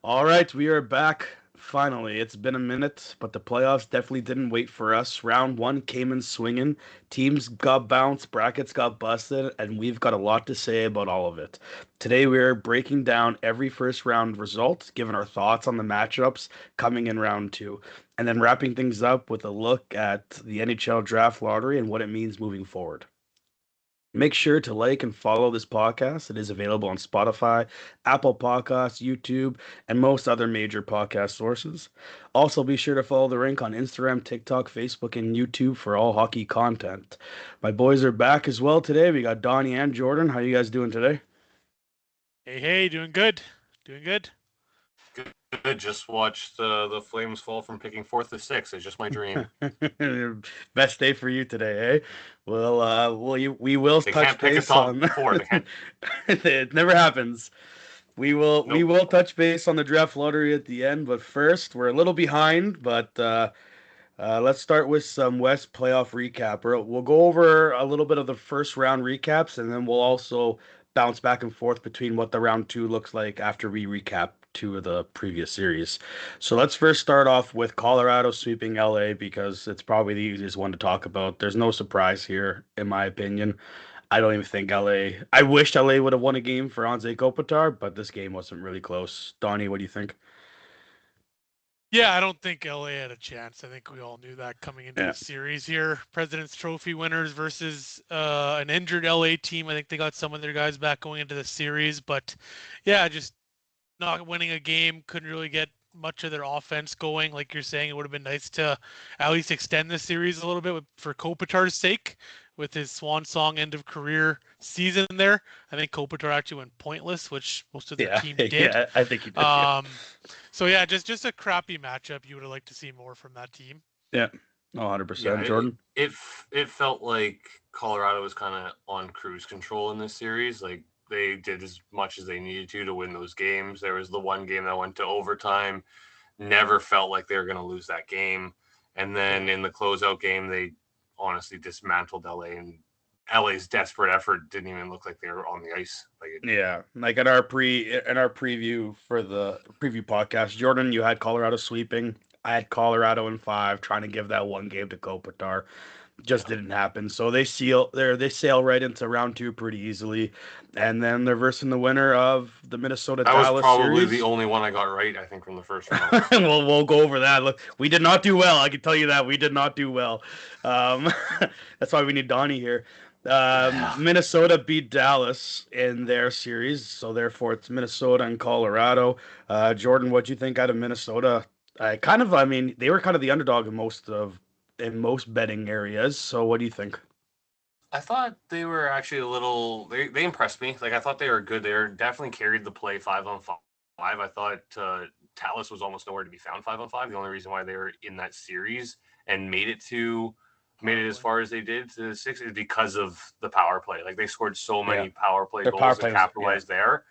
All right, we are back. Finally, it's been a minute, but the playoffs definitely didn't wait for us. Round one came in swinging. Teams got bounced, brackets got busted, and we've got a lot to say about all of it. Today, we're breaking down every first round result, giving our thoughts on the matchups coming in round two, and then wrapping things up with a look at the NHL Draft Lottery and what it means moving forward. Make sure to like and follow this podcast. It is available on Spotify, Apple Podcasts, YouTube, and most other major podcast sources. Also, be sure to follow the rink on Instagram, TikTok, Facebook, and YouTube for all hockey content. My boys are back as well today. We got Donnie and Jordan. How you guys doing today? Hey, doing good. Doing good. Good. Just watched the Flames fall from picking fourth to sixth. It's just my dream. Best day for you today, eh? We will They touch can't pick a base top on. four. They can't. It never happens. We Nope. will touch base on the draft lottery at the end, but first we're a little behind. But let's start with some West playoff recap. We'll go over a little bit of the first round recaps, and then we'll also bounce back and forth between what the round two looks like after we recap two of the previous series. So let's first start off with Colorado sweeping LA because it's probably the easiest one to talk about. There's no surprise here, in my opinion. I don't even think LA. I wished LA would have won a game for Anze Kopitar, but this game wasn't really close. Donnie, what do you think? Yeah, I don't think LA had a chance. I think we all knew that coming into Yeah, the series here. President's Trophy winners versus an injured LA team. I think they got some of their guys back going into the series, but yeah, just not winning a game, couldn't really get much of their offense going. Like you're saying, it would have been nice to at least extend the series a little bit for Kopitar's sake with his swan song end of career season there. I think Kopitar actually went pointless, which most of their yeah, team did. yeah. I think you did. Yeah, Um, so yeah, just a crappy matchup. You would have liked to see more from that team. yeah. 100%. Yeah, Jordan. it felt like Colorado was kind of on cruise control in this series. Like they did as much as they needed to win those games. There was the one game that went to overtime. Never felt like they were going to lose that game. And then Yeah. in the closeout game, they honestly dismantled LA, and LA's desperate effort didn't even look like they were on the ice. Yeah, like in our preview for the preview podcast, Jordan, you had Colorado sweeping. I had Colorado in five, trying to give that one game to Kopitar. Just Yeah, didn't happen. So they sail right into round two pretty easily, and then they're versing the winner of the Minnesota that was Dallas probably the series. only one I got right. I think from the first round. We'll go over that. Look, we did not do well. I can tell you that we did not do well. Um, that's why we need Donnie here. Yeah. Minnesota beat Dallas in their series, so therefore it's Minnesota and Colorado. Jordan, what do you think out of Minnesota? I mean, they were kind of the underdog in most betting areas. So what do you think? I thought they were actually a little. They impressed me. Like I thought they were good. They were definitely carried the play 5-on-5. I thought Tallis was almost nowhere to be found 5-on-5. The only reason why they were in that series and made it as far as they did to the six is because of the power play. Like they scored so Yeah, many power play their power goals and play was yeah, capitalized there.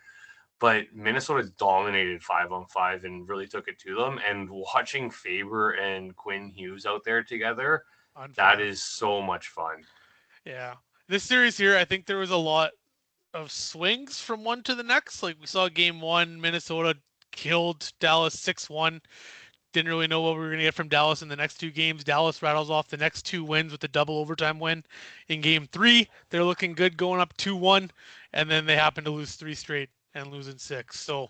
But Minnesota dominated 5-on-5 and really took it to them. And watching Faber and Quinn Hughes out there together, that Unfair. is so much fun. Yeah. This series here, I think there was a lot of swings from one to the next. Like we saw game one, Minnesota killed Dallas 6-1. Didn't really know what we were going to get from Dallas in the next two games. Dallas rattles off the next two wins with the double overtime win in game three. They're looking good going up 2-1, and then they happen to lose three straight and lose in six. So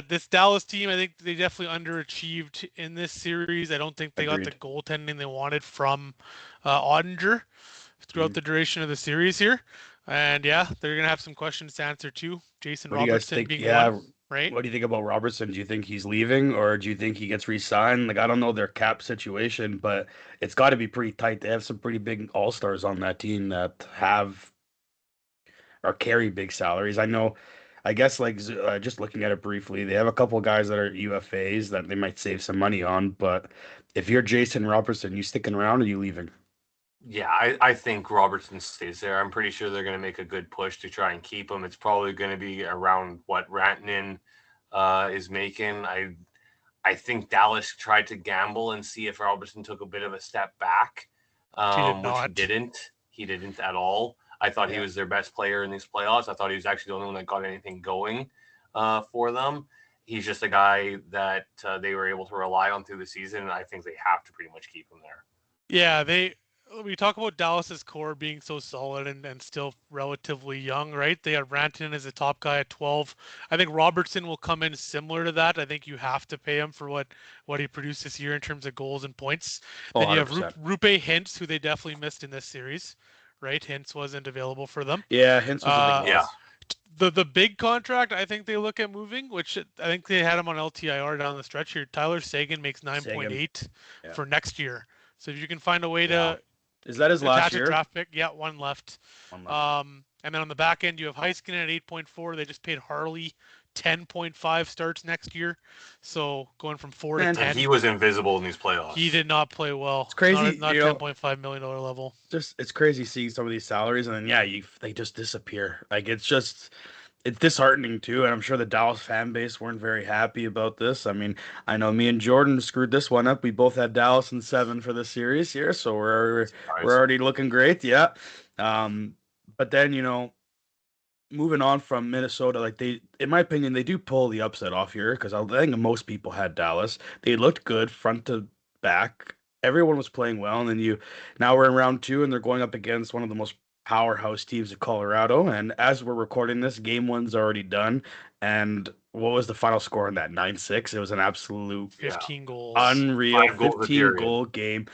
this Dallas team, I think they definitely underachieved in this series. I don't think they got the agreed. goaltending they wanted from Ottinger throughout Mhm. the duration of the series here. And yeah, they're going to have some questions to answer too. Jason What do you guys Robertson think? being one, Yeah, right? what do you think about Robertson? Do you think he's leaving or do you think he gets re-signed? Like, I don't know their cap situation, but it's got to be pretty tight. They have some pretty big all-stars on that team that have or carry big salaries. I know, I guess, like just looking at it briefly, they have a couple guys that are UFAs that they might save some money on. But if you're Jason Robertson, you sticking around or you leaving? Yeah, I think Robertson stays there. I'm pretty sure they're going to make a good push to try and keep him. It's probably going to be around what Rantanen is making. I think Dallas tried to gamble and see if Robertson took a bit of a step back, She did which he not. didn't. He didn't at all. I thought he Yeah, was their best player in these playoffs. I thought he was actually the only one that got anything going for them. he's just a guy that they were able to rely on through the season, and I think they have to pretty much keep him there. Yeah, we talk about Dallas's core being so solid and still relatively young, right? They have Rantanen as a top guy at 12. I think Robertson will come in similar to that. I think you have to pay him for what he produced this year in terms of goals and points. Oh, Then you have 100%. Rupe Hintz, who they definitely missed in this series, right? Hintz wasn't available for them. Yeah, Hintz was a big Uh, Yeah. loss. the big contract I think they look at moving, which I think they had him on LTIR down the stretch here. Tyler Seguin makes 9.8 Yeah. for next year. So if you can find a way Yeah. to Is that his last attach a year? draft pick, yeah, one left. One left. And then on the back end, you have Heiskanen at 8.4. They just paid Harley 10.5 starts next year. So going from 4 Man, to 10. And he was invisible in these playoffs. He did not play well. It's crazy, Not you know, $10.5 million level. Just it's crazy seeing some of these salaries, and then they just disappear. Like it's disheartening too, and I'm sure the Dallas fan base weren't very happy about this. I mean, I know me and Jordan screwed this one up. We both had Dallas in 7 for the series here, so we're already looking great. Yeah. But then moving on from Minnesota, like in my opinion, they do pull the upset off here because I think most people had Dallas. They looked good front to back. Everyone was playing well, and then now we're in round 2, and they're going up against one of the most powerhouse teams of Colorado. And as we're recording this, game 1's already done. And what was the final score in that? 9-6. It was an absolute 15 goals. Unreal 15 goal game.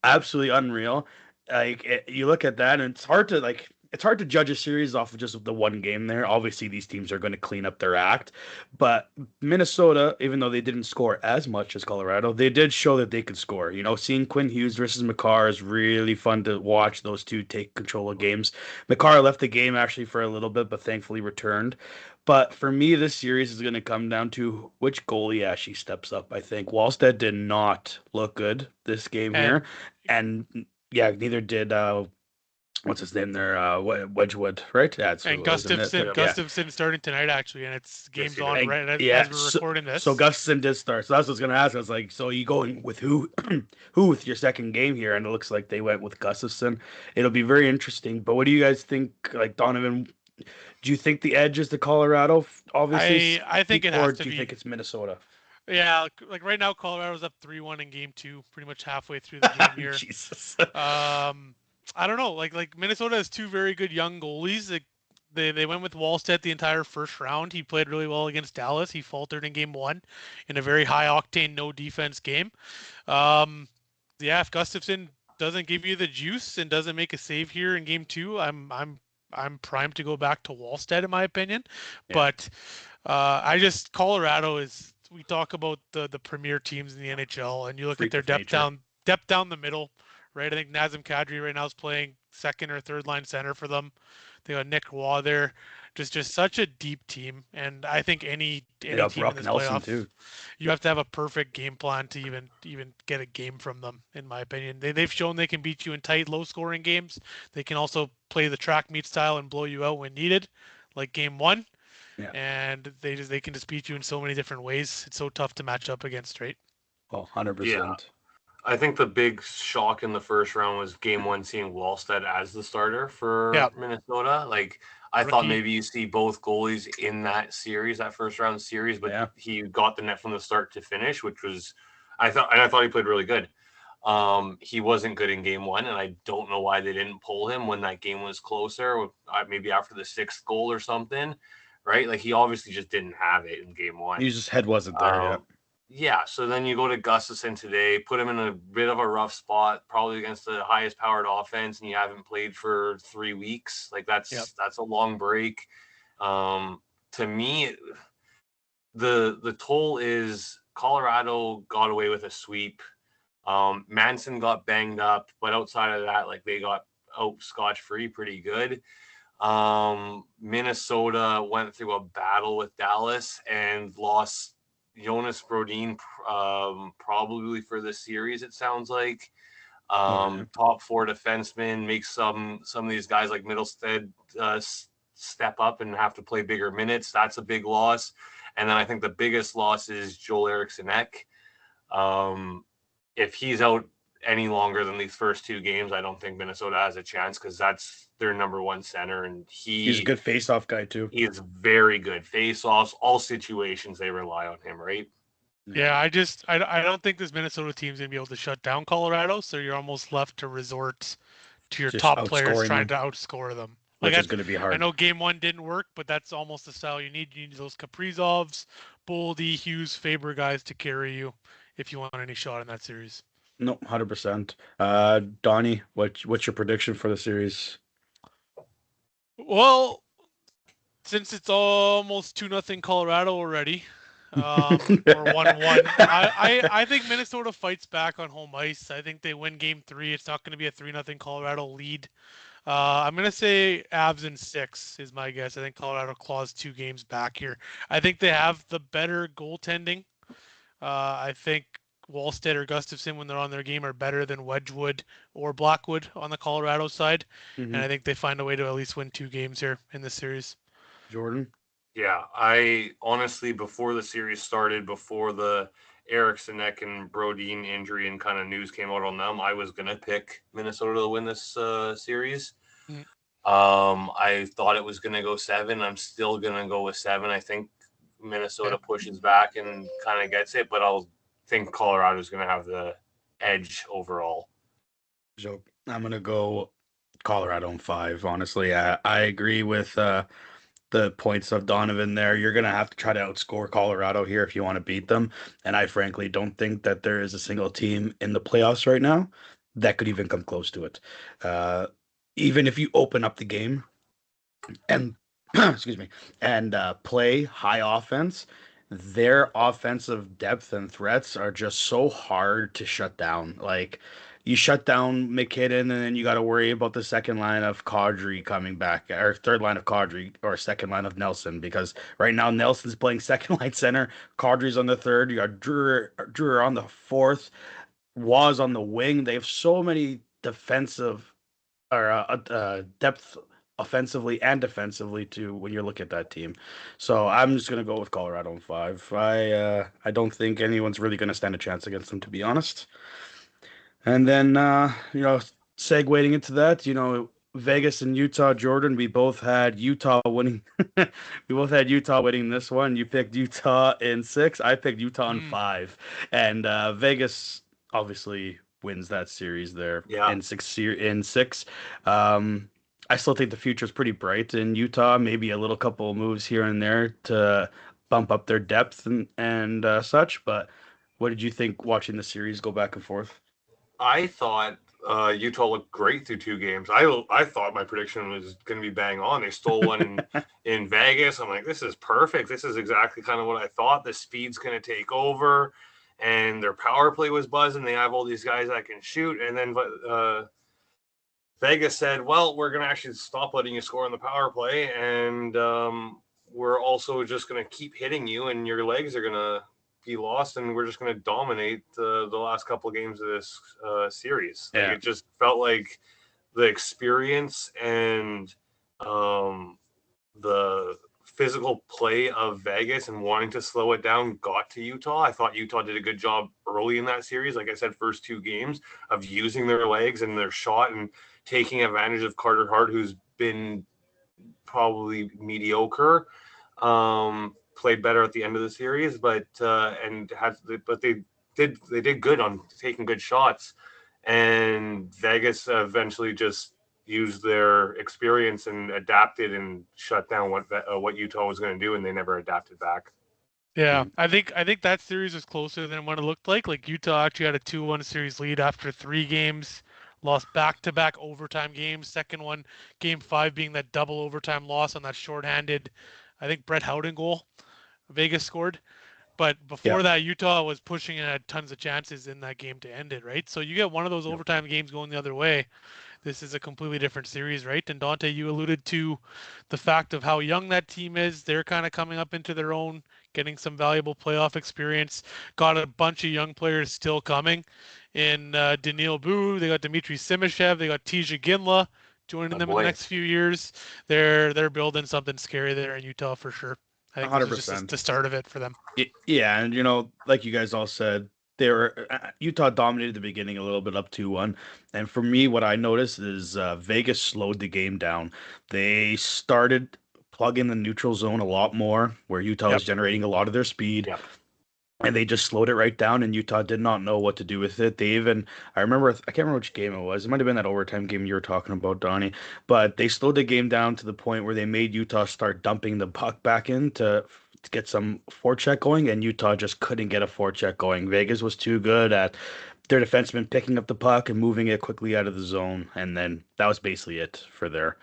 Absolutely unreal. Like you look at that, and it's hard to judge a series off of just the one game there. Obviously, these teams are going to clean up their act, but Minnesota, even though they didn't score as much as Colorado, they did show that they could score. Seeing Quinn Hughes versus Makar is really fun to watch those two take control of games. Makar left the game actually for a little bit, but thankfully returned. But for me, this series is going to come down to which goalie actually steps up. I think Wallstedt did not look good this game here, and yeah, neither did what's his name there? Wedgwood, right? Yeah, it's and Gustafson starting tonight actually, and it's games on right as we're recording this. So Gustafson did start. So that's what I was gonna ask. I was like, so you going with who with your second game here? And it looks like they went with Gustafson. It'll be very interesting. But what do you guys think? Like Donovan, do you think the edge is the Colorado? Obviously, I think it has to be. Or do you think it's Minnesota? Yeah, like right now, Colorado's up 3-1 in game 2, pretty much halfway through the game here. Jesus. I don't know. Like Minnesota has 2 very good young goalies. They went with Wallstedt the entire first round. He played really well against Dallas. He faltered in game 1 in a very high octane no defense game. If Gustafson doesn't give you the juice and doesn't make a save here in game 2, I'm primed to go back to Wallstedt in my opinion. Yeah. But Colorado is. We talk about the premier teams in the NHL, and you look at their depth down the middle, right? I think Nazem Kadri right now is playing second or third line center for them. They got Nick Roy there, just such a deep team, and I think any team in this playoff, too. You have to have a perfect game plan to even get a game from them. In my opinion, they've shown they can beat you in tight, low scoring games. They can also play the track meet style and blow you out when needed, like game 1. Yeah. And they can just beat you in so many different ways. It's so tough to match up against, right? Oh, 100%. Yeah. I think the big shock in the first round was game 1 seeing Wallstedt as the starter for Minnesota. Like I thought maybe you see both goalies in that first round series, but he got the net from the start to finish, which was I thought he played really good. He wasn't good in game 1, and I don't know why they didn't pull him when that game was closer, maybe after the 6th goal or something. Right, like he obviously just didn't have it in game 1. His head wasn't there yet. Yeah, so then you go to Gustafson today, put him in a bit of a rough spot, probably against the highest powered offense, and you haven't played for 3 weeks. Like that's a long break. To me, the toll is Colorado got away with a sweep. Manson got banged up, but outside of that, like they got out scotch-free pretty good. Minnesota went through a battle with Dallas and lost Jonas Brodin probably for the series, it sounds like. Top 4 defensemen make some of these guys like Middlestead step up and have to play bigger minutes. That's a big loss. And then I think the biggest loss is Joel Eriksson Ek. If he's out any longer than these first 2 games, I don't think Minnesota has a chance because that's their number one center, and He's a good face-off guy too. he is very good. Face-offs, all situations they rely on him, right? Yeah, I don't think this Minnesota team's gonna be able to shut down Colorado, so you're almost left to resort to your Just top players outscoring trying them, to outscore them. Like which is going to be I hard. know game one didn't work, but that's almost the style you need. You need those Kaprizovs, Boldy, Hughes, Faber guys to carry you if you want any shot in that series. No, 100%. Donnie, what's your prediction for the series? Well, since it's almost 2-0 Colorado already, or 1-1, I think Minnesota fights back on home ice. I think they win game 3. It's not going to be a 3-0 Colorado lead. I'm going to say Avs in 6 is my guess. I think Colorado claws 2 games back here. I think they have the better goaltending. I think Wallstedt or Gustafsson, when they're on their game, are better than Wedgwood or Blackwood on the Colorado side. And I think they find a way to at least win 2 games here in this series. Jordan? Yeah, I honestly, before the series started, before the Eriksson Ek and Brodin injury and kind of news came out on them, I was gonna pick Minnesota to win this series. Mm. I thought it was gonna go 7. I'm still gonna go with 7. I think Minnesota pushes back and kind of gets it, but I'll think Colorado's gonna have the edge overall. So I'm gonna go Colorado in 5. Honestly, I agree with the points of Donovan there. You're gonna have to try to outscore Colorado here if you want to beat them. And I frankly don't think that there is a single team in the playoffs right now that could even come close to it. Even if you open up the game and excuse me, and play high offense, their offensive depth and threats are just so hard to shut down. Like you shut down McKinnon, and then you got to worry about the second line of Kadri coming back, or third line of Kadri, or second line of Nelson, because right now Nelson's playing second line center, Kadri's on the third, you got Drew on the fourth, Waz on the wing. They have so many defensive or depth offensively and defensively too when you look at that team. So I'm just gonna go with Colorado in 5. I don't think anyone's really gonna stand a chance against them, to be honest. And then segueing into that, Vegas and Utah, Jordan, we both had Utah winning. We both had Utah winning this one. You picked Utah in 6. I picked Utah in 5. And Vegas obviously wins that series there in 6. I still think the future is pretty bright in Utah. Maybe a little couple of moves here and there to bump up their depth and such. But what did you think watching the series go back and forth? I thought Utah looked great through 2 games. I thought my prediction was going to be bang on. They stole one in Vegas. I'm like, this is perfect. This is exactly kind of what I thought. The speed's going to take over, and their power play was buzzing. They have all these guys that can shoot, and then Vegas said, well, we're going to actually stop letting you score on the power play, and we're also just going to keep hitting you, and your legs are going to be lost, and we're just going to dominate the last couple of games of this series. Yeah. It just felt like the experience and the physical play of Vegas and wanting to slow it down got to Utah. I thought Utah did a good job early in that series. Like I said, first 2 games of using their legs and their shot and taking advantage of Carter Hart, who's been probably mediocre. Played better at the end of the series, but they did good on taking good shots, and Vegas eventually just used their experience and adapted and shut down what Utah was going to do, and they never adapted back. Yeah, I think that series was closer than what it looked like. Like Utah actually had a 2-1 series lead after 3 games, lost back-to-back overtime games. Second one, game 5, being that double overtime loss on that shorthanded, I think Brett Howden goal Vegas scored. But before that, Utah was pushing and had tons of chances in that game to end it, right? So you get one of those overtime games going the other way. This is a completely different series, right? And Dante, you alluded to the fact of how young that team is. They're kind of coming up into their own, getting some valuable playoff experience. Got a bunch of young players still coming in Daniil Boo. They got Dmitry Simashev. They got Tija Ginla joining them in the next few years. They're building something scary there in Utah for sure. I think 100%. This is just the start of it for them. Yeah, and like you guys all said, they were Utah dominated the beginning a little bit up 2-1. And for me, what I noticed is Vegas slowed the game down. They started plugging the neutral zone a lot more, where Utah Yep. was generating a lot of their speed. Yep. And they just slowed it right down, and Utah did not know what to do with it. They even, I remember, I can't remember which game it was. It might have been that overtime game you were talking about, Donnie. But they slowed the game down to the point where they made Utah start dumping the puck back in to get some forecheck going, and Utah just couldn't get a forecheck going. Vegas was too good at their defensemen picking up the puck and moving it quickly out of the zone, and then that was basically it for their.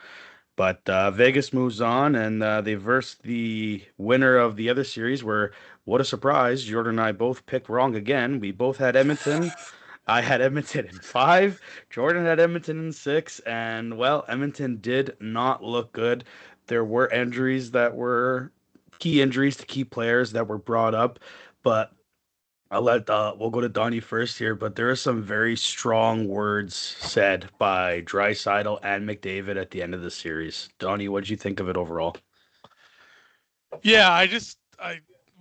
But Vegas moves on, and they verse the winner of the other series. Where what a surprise! Jordan and I both picked wrong again. We both had Edmonton. I had Edmonton in 5. Jordan had Edmonton in 6, and well, Edmonton did not look good. There were injuries that were key injuries to key players that were brought up, but we'll go to Donnie first here, but there are some very strong words said by Draisaitl and McDavid at the end of the series. Donnie, what did you think of it overall? Yeah, I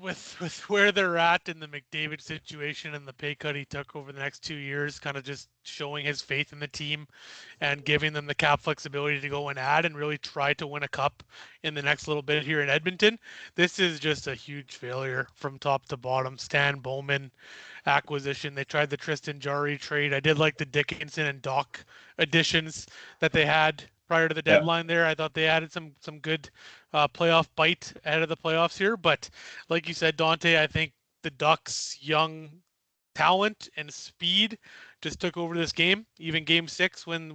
with where they're at in the McDavid situation and the pay cut he took over the next 2 years, kind of just showing his faith in the team and giving them the cap flexibility to go and add and really try to win a cup in the next little bit here in Edmonton. This is just a huge failure from top to bottom. Stan Bowman acquisition. They tried the Tristan Jarry trade. I did like the Dickinson and Doc additions that they had prior to the Yeah. deadline there. I thought they added some good playoff bite ahead of the playoffs here. But like you said, Dante, I think the Ducks' young talent and speed just took over this game. Even Game 6, when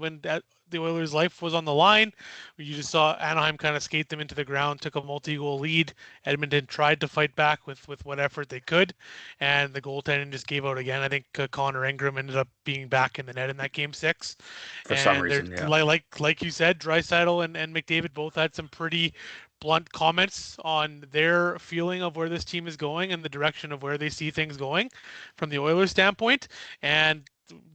the Oilers' life was on the line, you just saw Anaheim kind of skate them into the ground, took a multi-goal lead. Edmonton tried to fight back with what effort they could, and the goaltending just gave out again. I think Connor Ingram ended up being back in the net in that Game 6. For some And reason, yeah. like you said, Draisaitl and McDavid both had some pretty blunt comments on their feeling of where this team is going and the direction of where they see things going from the Oilers standpoint. And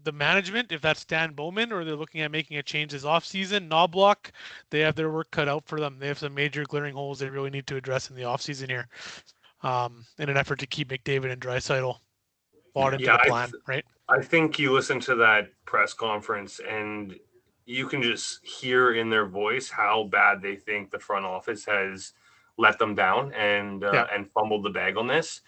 the management, if that's Stan Bowman or they're looking at making a change this offseason, Knobloch, they have their work cut out for them. They have some major glaring holes they really need to address in the offseason here, in an effort to keep McDavid and Draisaitl bought into the plan, right? I think you listen to that press conference and you can just hear in their voice how bad they think the front office has let them down and fumbled the bag on this.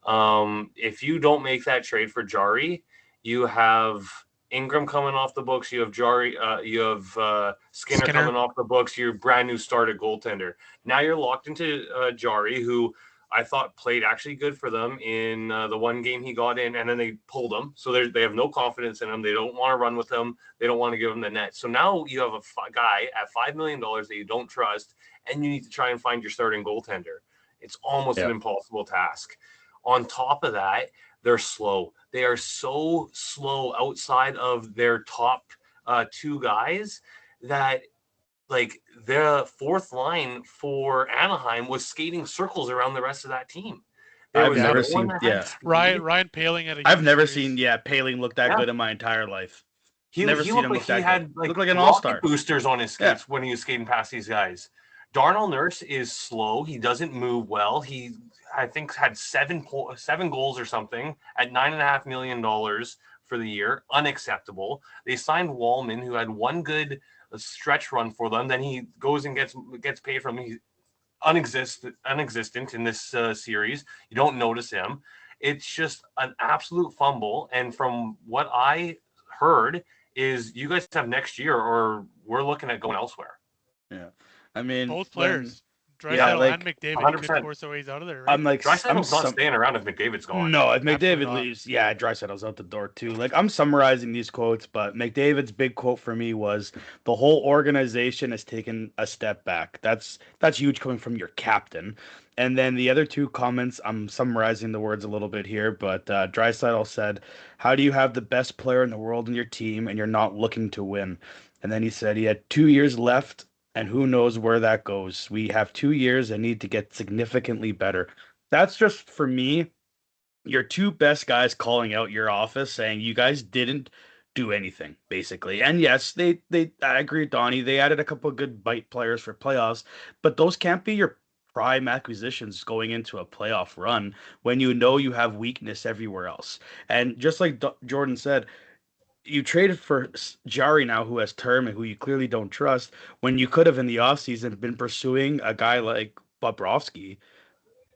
If you don't make that trade for Jarry, you have Ingram coming off the books. You have Jarry. You have Skinner coming off the books. Your brand new started goaltender. Now you're locked into Jarry, who I thought played actually good for them in the one game he got in, and then they pulled him. So they have no confidence in him. They don't want to run with him. They don't want to give him the net. So now you have a guy at $5 million that you don't trust, and you need to try and find your starting goaltender. It's almost an impossible task. On top of that, they're slow. They are so slow outside of their top 2 guys that like the fourth line for Anaheim was skating circles around the rest of that team. I've never seen Ryan Poehling had I've never seen Poehling look that good in my entire life. He never seen him look that had good. Like, looked like an all-star. Boosters on his skates when he was skating past these guys. Darnell Nurse is slow. He doesn't move well. He I think had 7 goals or something at $9.5 million for the year. Unacceptable. They signed Wallman, who had one good stretch run for them. Then he goes and gets paid from him. He's unexistent in this series. You don't notice him. It's just an absolute fumble. And from what I heard is you guys have next year or we're looking at going elsewhere. Yeah. I mean, both players. Draisaitl and McDavid 100%. could force their ways out of there. Right? I'm like, Draisaitl's not staying around if McDavid's gone. No, if McDavid leaves, Draisaitl's out the door too. Like, I'm summarizing these quotes, but McDavid's big quote for me was the whole organization has taken a step back. That's huge coming from your captain. And then the other 2 comments, I'm summarizing the words a little bit here, but Draisaitl said, "How do you have the best player in the world in your team and you're not looking to win?" And then he said he had 2 years left. And who knows where that goes. We have 2 years and need to get significantly better. That's just, for me, your 2 best guys calling out your office saying you guys didn't do anything, basically. And yes, I agree with Donnie. They added a couple of good bite players for playoffs, but those can't be your prime acquisitions going into a playoff run when you know you have weakness everywhere else. And just like Jordan said, you traded for Jari now, who has term and who you clearly don't trust, when you could have in the offseason been pursuing a guy like Bobrovsky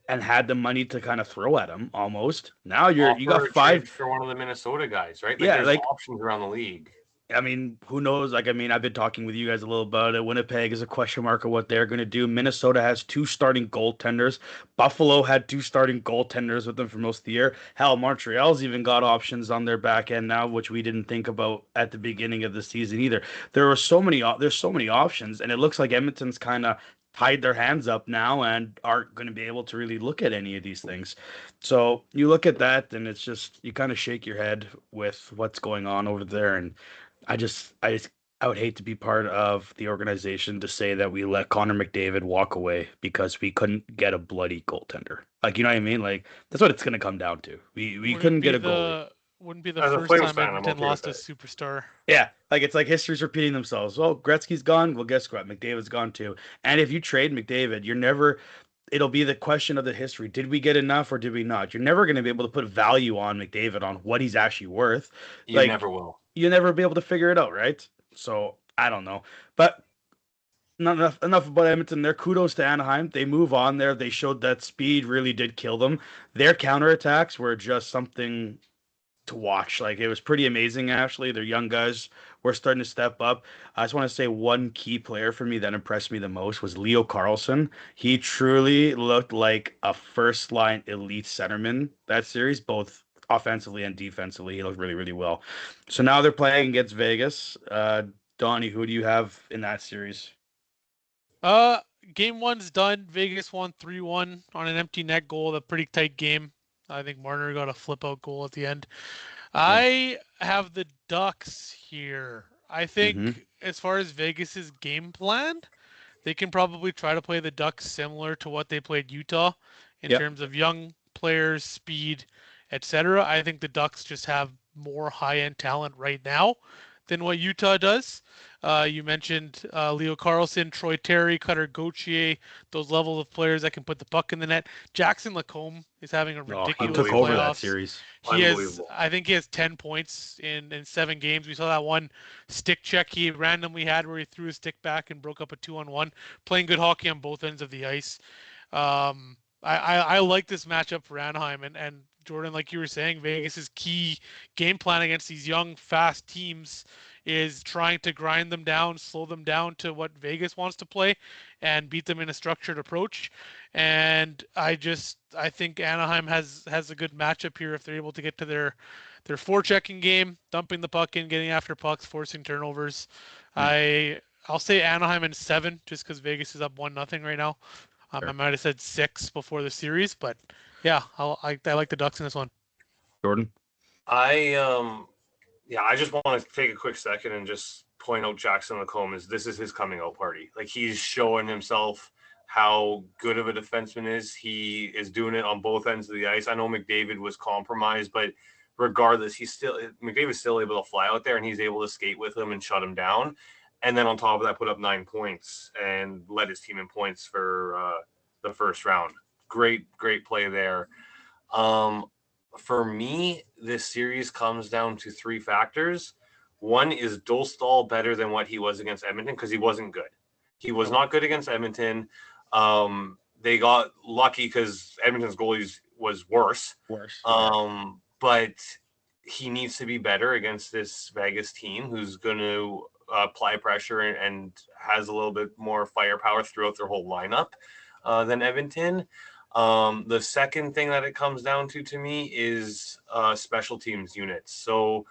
and had the money to kind of throw at him almost. Now you got Offer a five. trade for one of the Minnesota guys, right? Like Yeah, there's like options around the league. I mean, who knows? Like, I mean, I've been talking with you guys a little about it. Winnipeg is a question mark of what they're going to do. Minnesota has two starting goaltenders. Buffalo had two starting goaltenders with them for most of the year. Hell, Montreal's even got options on their back end now, which we didn't think about at the beginning of the season either. There's so many options, and it looks like Edmonton's kind of tied their hands up now and aren't going to be able to really look at any of these things. So you look at that, and it's just you kind of shake your head with what's going on over there, and I would hate to be part of the organization to say that we let Connor McDavid walk away because we couldn't get a bloody goaltender. Like, you know what I mean? Like, that's what it's going to come down to. We couldn't get a goalie. Wouldn't be the As a first Flames time fan, I'm Edmonton okay with lost a it. superstar. Yeah, like it's like history's repeating themselves. Well, Gretzky's gone. Well, guess what? McDavid's gone too. And if you trade McDavid, you're never. It'll be the question of the history. Did we get enough or did we not? You're never going to be able to put value on McDavid on what he's actually worth. You Like never will. you'll never be able to figure it out, right? So I don't know. But not enough about Edmonton there. Kudos to Anaheim. They move on there. They showed that speed really did kill them. Their counterattacks were just something to watch. Like it was pretty amazing actually. Their young guys were starting to step up. I just want to say one key player for me that impressed me the most was Leo Carlson. He truly looked like a first line elite centerman that series, both offensively and defensively. He looked really, really well. So now they're playing against Vegas. Donnie, who do you have in that series? Uh, Game one's done. Vegas won 3-1 on an empty net goal. A pretty tight game. I think Marner got a flip out goal at the end. I have the Ducks here. I Mm-hmm. think as far as Vegas's game plan, they can probably try to play the Ducks similar to what they played Utah in Yep. terms of young players, speed, etc. I think the Ducks just have more high-end talent right now than what Utah does. You mentioned Leo Carlson, Troy Terry, Cutter Gauthier, those levels of players that can put the puck in the net. Jackson Lacombe is having a Oh, he ridiculous took over that playoffs. series. I think he has 10 points in 7 games. We saw that one stick check he randomly had where he threw his stick back and broke up a 2-on-1. Playing good hockey on both ends of the ice. I like this matchup for Anaheim and Jordan, like you were saying, Vegas's key game plan against these young, fast teams is trying to grind them down, slow them down to what Vegas wants to play, and beat them in a structured approach. And I think Anaheim has a good matchup here if they're able to get to their forechecking game, dumping the puck in, getting after pucks, forcing turnovers. I'll say Anaheim in 7 just because Vegas is up 1-0 right now. Sure. I might have said 6 before the series, but yeah, I like the Ducks in this one. Jordan? I just want to take a quick second and just point out Jackson Lacombe this is his coming out party. Like he's showing himself how good of a defenseman is. He is doing it on both ends of the ice. I know McDavid was compromised, but regardless, McDavid's still able to fly out there and he's able to skate with him and shut him down. And then on top of that, put up 9 points and led his team in points for the first round. Great play there. For me, this series comes down to 3 factors. One is Dolstall better than what he was against Edmonton because he wasn't good. He was not good against Edmonton. They got lucky because Edmonton's goalie was worse. But he needs to be better against this Vegas team who's going to apply pressure and has a little bit more firepower throughout their whole lineup than Edmonton. The second thing that it comes down to me is special teams units. So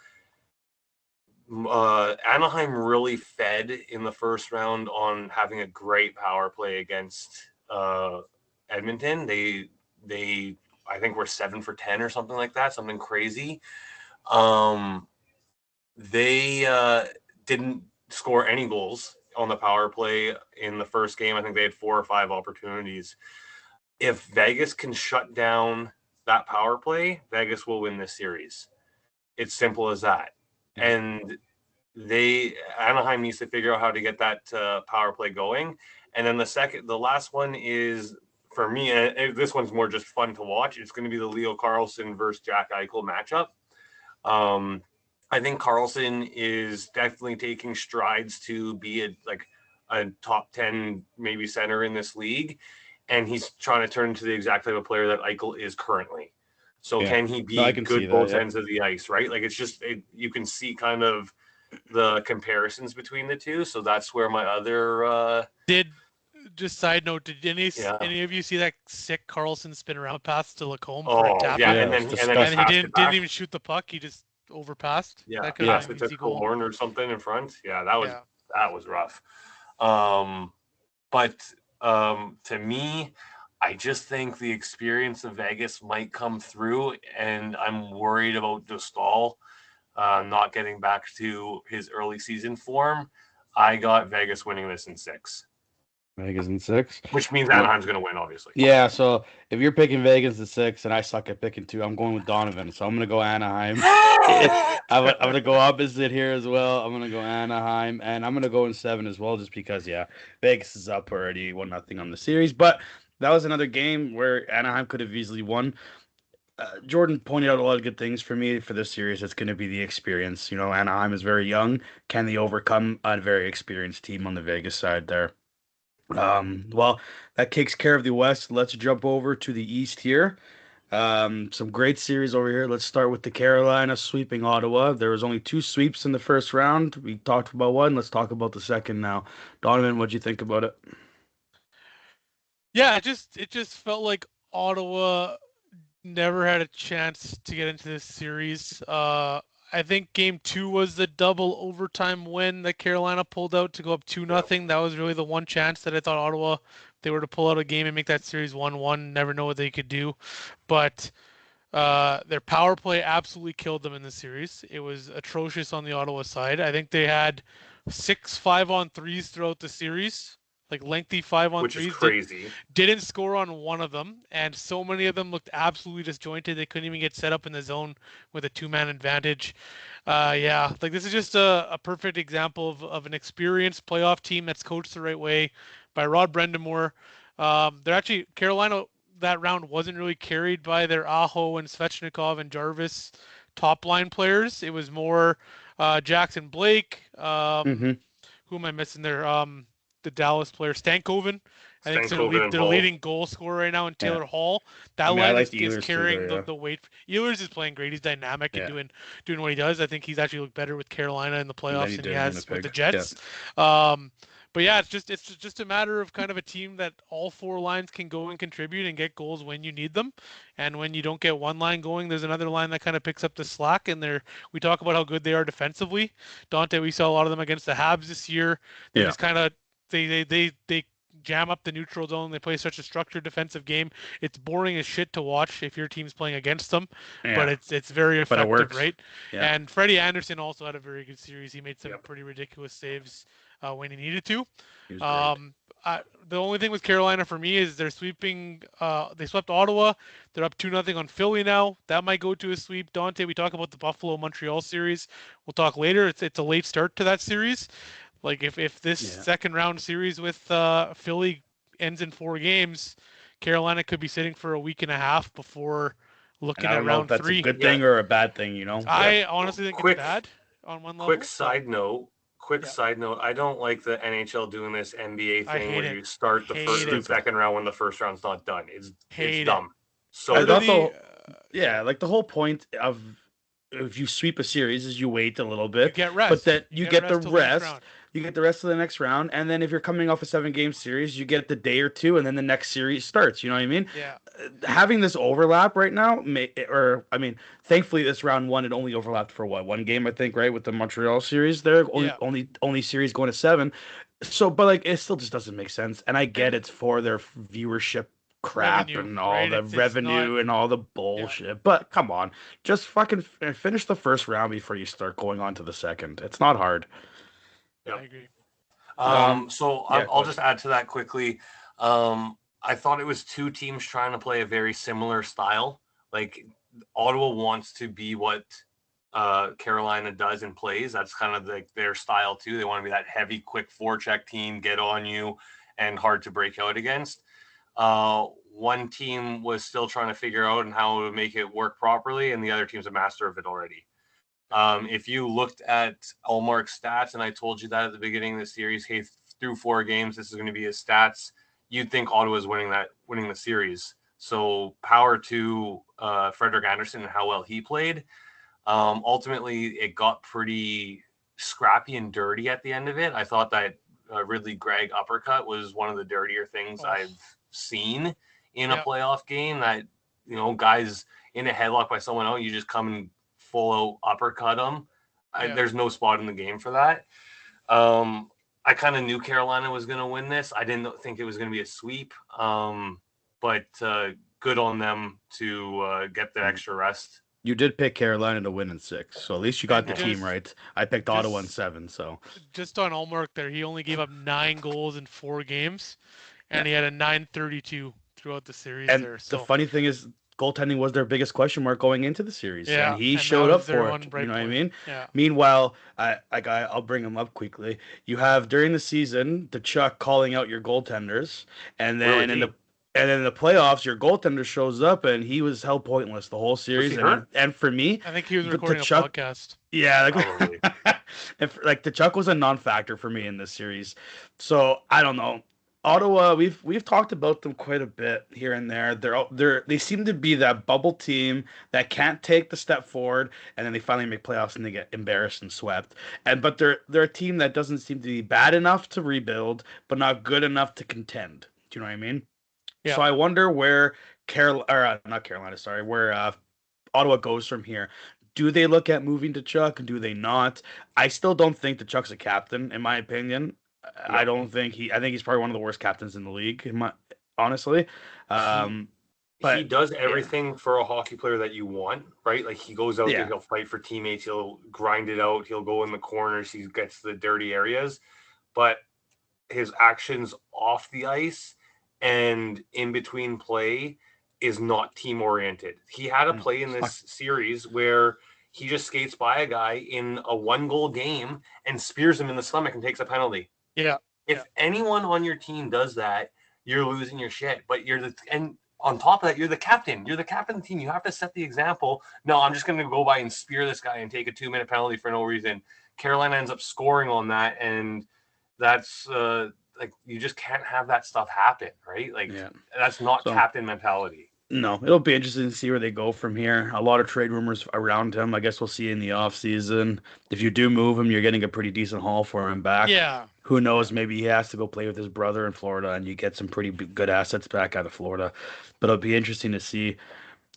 Anaheim really fed in the first round on having a great power play against Edmonton. They I think were 7 for 10 or something like that, something crazy. They didn't score any goals on the power play in the first game. I think they had 4 or 5 opportunities. If Vegas can shut down that power play, Vegas will win this series. It's simple as that. And Anaheim needs to figure out how to get that power play going. And then the last one is for me, and this one's more just fun to watch. It's going to be the Leo Carlsson versus Jack Eichel matchup. I think Carlson is definitely taking strides to be a top 10 maybe center in this league, and he's trying to turn into the exact type of player that Eichel is currently. So can he be good both ends of the ice, right? Like, it's just you can see kind of the comparisons between the two. So that's where my other Just side note, did any of you see that sick Carlson spin around pass to Lacombe for a tap? Yeah, and then he didn't even shoot the puck. He just overpassed. Yeah, that could have been it to Killorn or something in front. Yeah, that was rough. But to me, I just think the experience of Vegas might come through, and I'm worried about Dostal not getting back to his early season form. I got Vegas winning this in 6. Vegas in 6, which means Anaheim's going to win, obviously. Yeah, so if you're picking Vegas in 6 and I suck at picking 2, I'm going with Donovan. So I'm going to go Anaheim. I'm going to go opposite here as well. I'm going to go Anaheim, and I'm going to go in 7 as well, just because Vegas is up already 1-0 on the series. But that was another game where Anaheim could have easily won. Jordan pointed out a lot of good things for me for this series. It's going to be the experience. Anaheim is very young. Can they overcome a very experienced team on the Vegas side there? Well, that takes care of the West. Let's jump over to the East here. Some great series over here. Let's start with the Carolina sweeping Ottawa. There was only 2 sweeps in the first round. We talked about one. Let's talk about the second now. Donovan, what'd you think about it? Yeah, it just felt like Ottawa never had a chance to get into this series. I think game 2 was the double overtime win that Carolina pulled out to go up 2-0. That was really the one chance that I thought Ottawa, if they were to pull out a game and make that series 1-1, never know what they could do. But their power play absolutely killed them in the series. It was atrocious on the Ottawa side. I think they had 6 5-on-3s throughout the series. Like lengthy 5-on-3s, which is crazy. Didn't score on one of them, and so many of them looked absolutely disjointed. They couldn't even get set up in the zone with a 2-man advantage. This is just a perfect example of an experienced playoff team that's coached the right way by Rod Brendamore. They're actually Carolina. That round wasn't really carried by their Aho and Svechnikov and Jarvis top line players. It was more Jackson Blake. Who am I missing there? The Dallas player Stankoven. I think they're leading goal scorer right now in Taylor Hall. That line is carrying the weight. Ehlers is playing great. He's dynamic and doing what he does. I think he's actually looked better with Carolina in the playoffs than he has with the Jets. But yeah, it's just a matter of kind of a team that all 4 lines can go and contribute and get goals when you need them. And when you don't get one line going, there's another line that kind of picks up the slack. And we talk about how good they are defensively. Dante, we saw a lot of them against the Habs this year. They just kind of they jam up the neutral zone. They play such a structured defensive game. It's boring as shit to watch if your team's playing against them, but it's very effective, right? Yeah. And Freddie Anderson also had a very good series. He made some pretty ridiculous saves when he needed to. The only thing with Carolina for me is they're sweeping. They swept Ottawa. They're up 2-0 on Philly now. That might go to a sweep. Dante, we talk about the Buffalo-Montreal series. We'll talk later. It's a late start to that series. Like if this second round series with Philly ends in 4 games, Carolina could be sitting for a week and a half before looking at round 3. That's a good thing or a bad thing, I honestly think it's bad on one level. Quick side note. I don't like the NHL doing this NBA thing where you start the first and second round when the first round's not done. It's dumb. So the whole point of if you sweep a series is you wait a little bit, you get rest. But then you get the rest. You get the rest of the next round, and then if you're coming off a 7-game series, you get the day or 2, and then the next series starts. You know what I mean? Yeah. Having this overlap right now, thankfully this round 1 it only overlapped for 1 game, I think, right, with the Montreal series. There only series going to 7. So, but it still just doesn't make sense, and I get it's for their viewership crap and all the revenue and all the bullshit. But come on, just fucking finish the first round before you start going on to the second. It's not hard. Yep. I agree. I'll just add to that quickly. I thought it was 2 teams trying to play a very similar style. Like Ottawa wants to be what Carolina does and plays. That's kind of their style too. They want to be that heavy, quick forecheck team, get on you, and hard to break out against. one team was still trying to figure out and how to make it work properly, and the other team's a master of it already. If you looked at Allmark's stats, and I told you that at the beginning of the series, hey, through 4 games, this is going to be his stats, you'd think Ottawa's winning the series. So power to Frederik Andersen and how well he played. Ultimately, it got pretty scrappy and dirty at the end of it. I thought that Ridley Gregg uppercut was one of the dirtier things I've seen in a playoff game. That, guys in a headlock by someone else, you just come and full out uppercut them. There's no spot in the game for that. I kind of knew Carolina was going to win this. I didn't think it was going to be a sweep, but good on them to get the extra rest. You did pick Carolina to win in 6, so at least you got the team right. I picked Ottawa in 7, so. Just on Allmark there, he only gave up 9 goals in 4 games, and he had a 932 throughout the series and there. The funny thing is, goaltending was their biggest question mark going into the series, and he showed up for it. You know what I mean? Yeah. Meanwhile, I'll bring him up quickly. You have during the season Tkachuk calling out your goaltenders, and then in the playoffs, your goaltender shows up, and he was held pointless the whole series. And for me, I think he was recording a podcast. Yeah, Tkachuk was a non-factor for me in this series. So I don't know. Ottawa, we've talked about them quite a bit here and there. They seem to be that bubble team that can't take the step forward, and then they finally make playoffs and they get embarrassed and swept. But they're a team that doesn't seem to be bad enough to rebuild, but not good enough to contend. Do you know what I mean? Yeah. So I wonder where where Ottawa goes from here. Do they look at moving to Chuck? Do they not? I still don't think that Chuck's a captain, in my opinion. I think he's probably one of the worst captains in the league, honestly. But he does everything for a hockey player that you want, right? Like, he goes out there, he'll fight for teammates, he'll grind it out, he'll go in the corners, he gets the dirty areas. But his actions off the ice and in between play is not team oriented. He had a play in this series where he just skates by a guy in a 1-goal game and spears him in the stomach and takes a penalty. Yeah. If anyone on your team does that, you're losing your shit. But and on top of that, you're the captain. You're the captain of the team. You have to set the example. No, I'm just going to go by and spear this guy and take a 2-minute penalty for no reason. Carolina ends up scoring on that, and that's you just can't have that stuff happen, right? That's not captain mentality. No, it'll be interesting to see where they go from here. A lot of trade rumors around him. I guess we'll see in the offseason. If you do move him, you're getting a pretty decent haul for him back. Yeah. Who knows? Maybe he has to go play with his brother in Florida, and you get some pretty good assets back out of Florida. But it'll be interesting to see.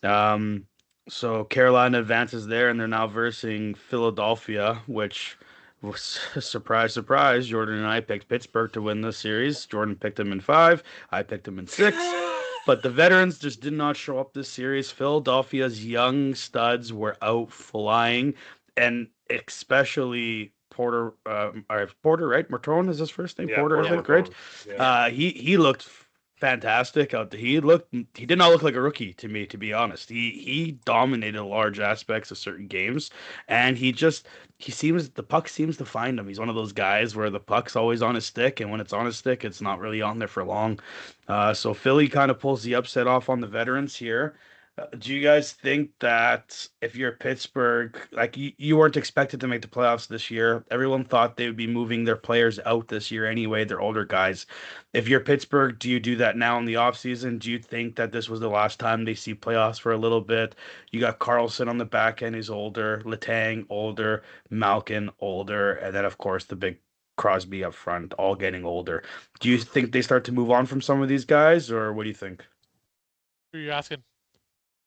So Carolina advances there, and they're now versing Philadelphia, which was surprise, surprise. Jordan and I picked Pittsburgh to win this series. Jordan picked him in 5. I picked him in 6. But the veterans just did not show up this series. Philadelphia's young studs were out flying, and especially Porter, right? Martone is his first name. Porter, I think, right? Yeah. He looked fantastic out there. He did not look like a rookie to me, to be honest. He dominated large aspects of certain games, and the puck seems to find him. He's one of those guys where the puck's always on his stick, and when it's on his stick, it's not really on there for long. So Philly kind of pulls the upset off on the veterans here. Do you guys think that if you're Pittsburgh, like you weren't expected to make the playoffs this year? Everyone thought they would be moving their players out this year anyway. They're older guys. If you're Pittsburgh, do you do that now in the offseason? Do you think that this was the last time they see playoffs for a little bit? You got Carlson on the back end, who's older, Letang older, Malkin older, and then of course the big Crosby up front, all getting older. Do you think they start to move on from some of these guys, or what do you think? Who are you asking?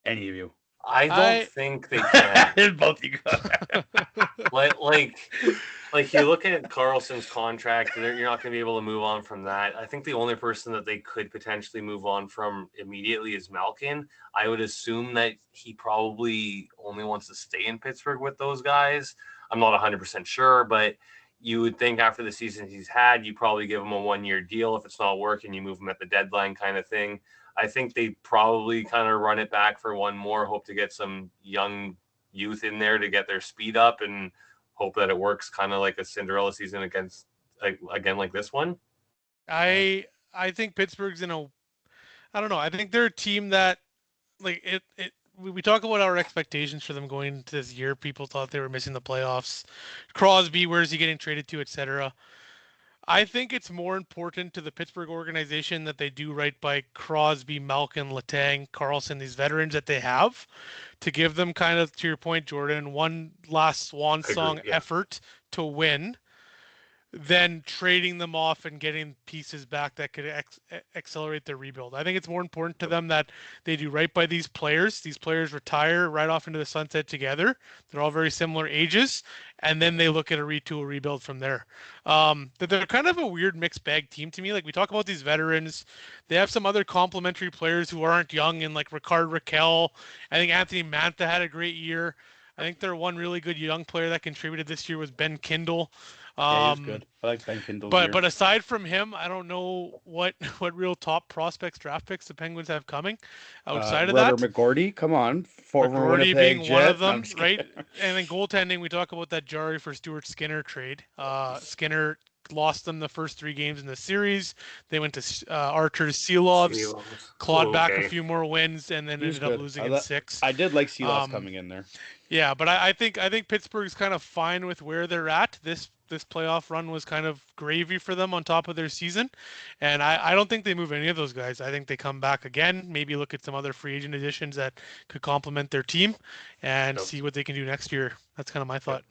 Any of you? I don't think they can. Both you guys. like you look at Carlson's contract, you're not going to be able to move on from that. I think the only person that they could potentially move on from immediately is Malkin. I would assume that he probably only wants to stay in Pittsburgh with those guys. I'm not 100% sure, but you would think after the season he's had, you probably give him a 1-year deal. If it's not working, you move him at the deadline kind of thing. I think they probably kind of run it back for one more, hope to get some young youth in there to get their speed up and hope that it works kind of like a Cinderella season again like this one. I think Pittsburgh's in I don't know. I think they're a team that like we talk about our expectations for them going into this year. People thought they were missing the playoffs. Crosby, where's he getting traded to, etc. I think it's more important to the Pittsburgh organization that they do right by Crosby, Malkin, Letang, Carlson, these veterans that they have, to give them kind of, to your point, Jordan, one last swan I agree. song Yeah. effort to win, then trading them off and getting pieces back that could accelerate their rebuild. I think it's more important to them that they do right by these players. These players retire right off into the sunset together. They're all very similar ages, and then they look at a retool rebuild from there. That they're kind of a weird mixed bag team to me. Like we talk about these veterans, they have some other complementary players who aren't young, and like Ricard Raquel. I think Anthony Mantha had a great year. I think their one really good young player that contributed this year was Ben Kindle. Yeah, he was Um, good. I like Ben Kindle's but year. but aside from him, I don't know what what real top prospects draft picks the Penguins have coming outside of Robert that. McGorty, come on, former McGroarty Winnipeg being one of Jet. No, I'm them, just right? kidding. And then goaltending, we talk about that Jari for Stuart Skinner trade. Skinner lost them the first 3 games in the series. They went to Archer's Seelovs, clawed back a Okay. few more wins, and then He was ended up good. losing in 6. I did like Seeloff's Um, coming in there. yeah, but I think Pittsburgh's kind of fine with where they're at. This playoff run was kind of gravy for them on top of their season, and I don't think they move any of those guys. I think they come back again, maybe look at some other free agent additions that could complement their team, and Yep. see what they can do next year. That's kind of my thought.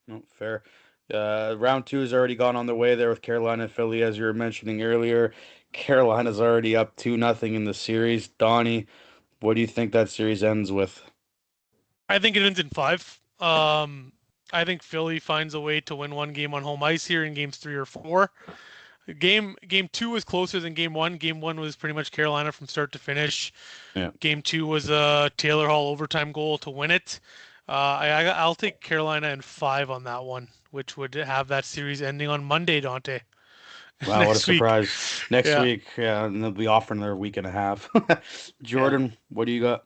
No, fair. Round two has already gone on the way there with Carolina and Philly, as you were mentioning earlier. Carolina's already up 2-0 in the series. Donnie, what do you think that series ends with? I think it ends in 5. I think Philly finds a way to win one game on home ice here in games 3 or 4. Game 2 was closer than game 1. Game 1 was pretty much Carolina from start to finish. Yeah. Game 2 was a Taylor Hall overtime goal to win it. I'll take Carolina in 5 on that one, which would have that series ending on Monday, Dante. Wow, what a Next week. surprise. Next Yeah. week, yeah, and they'll be off for another week and a half. Jordan, what do you got?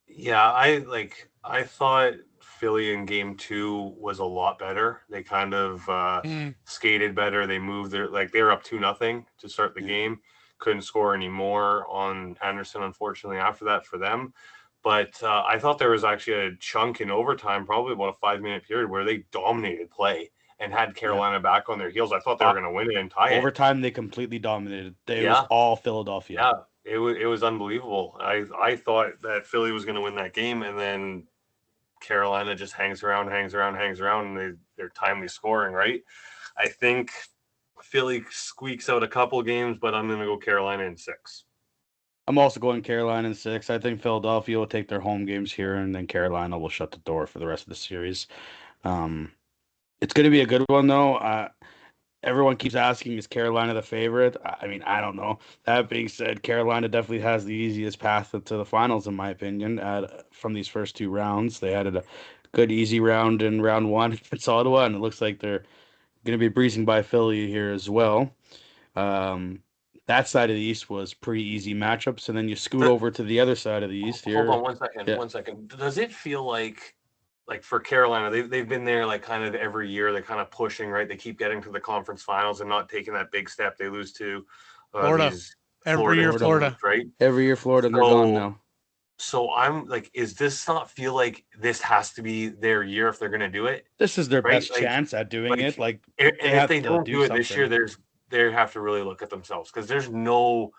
Yeah, I thought Philly in game 2 was a lot better. They kind of skated better. They moved they were up 2-0 to start the Yeah. game. Couldn't score anymore on Anderson, unfortunately, after that for them. But I thought there was actually a chunk in overtime, probably about a 5-minute period, where they dominated play and had Carolina back on their heels. I thought they were going to win it and tie it. Overtime, they completely dominated. It was Yeah. all Philadelphia. Yeah, it was unbelievable. I thought that Philly was going to win that game, and then Carolina just hangs around, and they're timely scoring, right? I think Philly squeaks out a couple games, but I'm going to go Carolina in 6. I'm also going Carolina in 6. I think Philadelphia will take their home games here, and then Carolina will shut the door for the rest of the series. It's going to be a good one, though. Everyone keeps asking, is Carolina the favorite? I mean, I don't know. That being said, Carolina definitely has the easiest path to the finals, in my opinion, from these first 2 rounds. They had a good, easy round in round 1 against Ottawa, and it looks like they're going to be breezing by Philly here as well. That side of the East was pretty easy matchups, and then you scoot over to the other side of the East here. Hold on 1 second. Yeah. 1 second. Does it feel like for Carolina, they've been there like kind of every year. They're kind of pushing, right? They keep getting to the conference finals and not taking that big step. They lose to Florida. Every year, Florida. teams, right? Every year, Florida, and they're gone now. So I'm like, is this not feel like this has to be their year if they're going to do it? This is their Right? best chance at doing it. And they if they don't do it this year, they have to really look at themselves, because there's no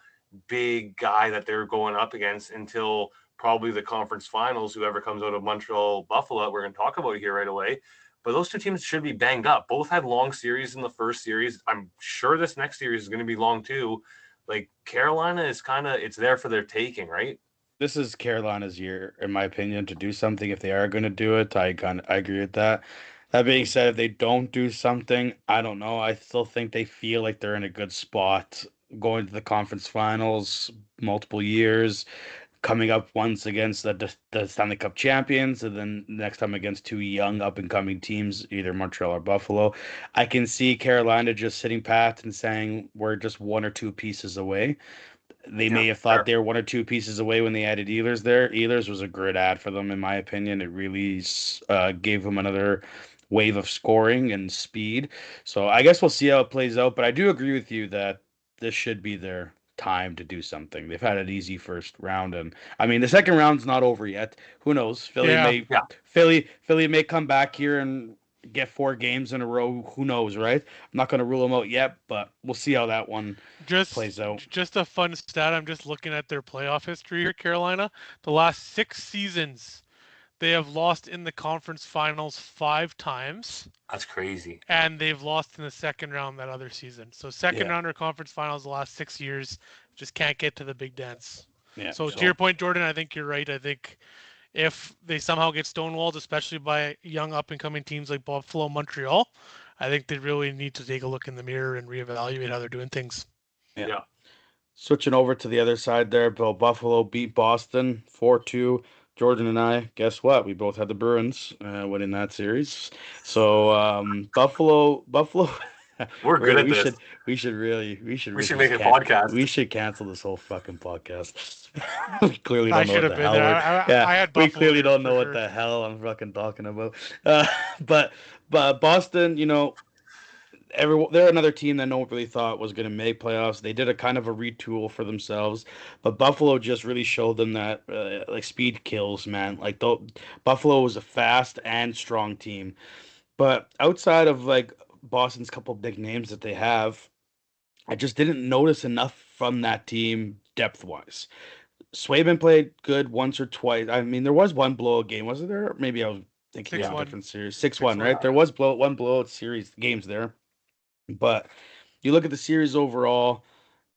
big guy that they're going up against until probably the conference finals. Whoever comes out of Montreal, Buffalo, we're going to talk about here right away. But those 2 teams should be banged up. Both had long series in the first series. I'm sure this next series is going to be long too. Like Carolina is it's there for their taking, right? This is Carolina's year, in my opinion, to do something. If they are going to do it, I agree with that. That being said, if they don't do something, I don't know. I still think they feel like they're in a good spot going to the conference finals multiple years, coming up once against the Stanley Cup champions, and then next time against 2 young up and coming teams, either Montreal or Buffalo. I can see Carolina just sitting pat and saying we're just 1 or 2 pieces away. They may have thought they were 1 or 2 pieces away when they added Ehlers there. Ehlers was a great add for them, in my opinion. It really gave them another wave of scoring and speed. So I guess we'll see how it plays out. But I do agree with you that this should be their time to do something. They've had an easy first round, and I mean the second round's not over yet. Who knows? Yeah. Philly may come back here and get 4 games in a row. Who knows, right? I'm not going to rule them out yet, but we'll see how that one plays out. Just a fun stat. I'm just looking at their playoff history here, Carolina. The last 6 seasons, they have lost in the conference finals 5 times. That's crazy. And they've lost in the second round that other season. So second round or conference finals the last 6 years, just can't get to the big dance. Yeah. So to your point, Jordan, I think you're right. I think if they somehow get stonewalled, especially by young up-and-coming teams like Buffalo, Montreal, I think they really need to take a look in the mirror and reevaluate how they're doing things. Yeah. Switching over to the other side there, Buffalo beat Boston 4-2. Jordan and I, guess what? We both had the Bruins winning that series. So Buffalo. We're good at this. We should make a podcast. We should cancel this whole fucking podcast. We clearly don't I know should what have the been hell. there. I had we Buffalo clearly there don't know for what sure. the hell I'm fucking talking about. But Boston, they're another team that no one really thought was going to make playoffs. They did a kind of a retool for themselves, but Buffalo just really showed them that like speed kills, man. Like Buffalo was a fast and strong team, but outside of like Boston's couple big names that they have, I just didn't notice enough from that team depth wise. Swayman played good once or twice. I mean, there was one blowout game, wasn't there? Maybe I was thinking of a 6-1. different series. 6-1, right? There was one blowout series games there. But you look at the series overall,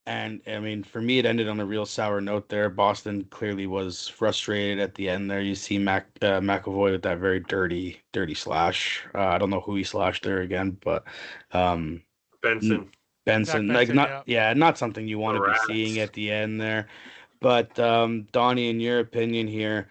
and I mean, for me, it ended on a real sour note there. Boston clearly was frustrated at the end there. You see McAvoy with that very dirty slash. I don't know who he slashed there again, but Benson, like not something you want to be seeing at the end there. But Donnie, in your opinion here,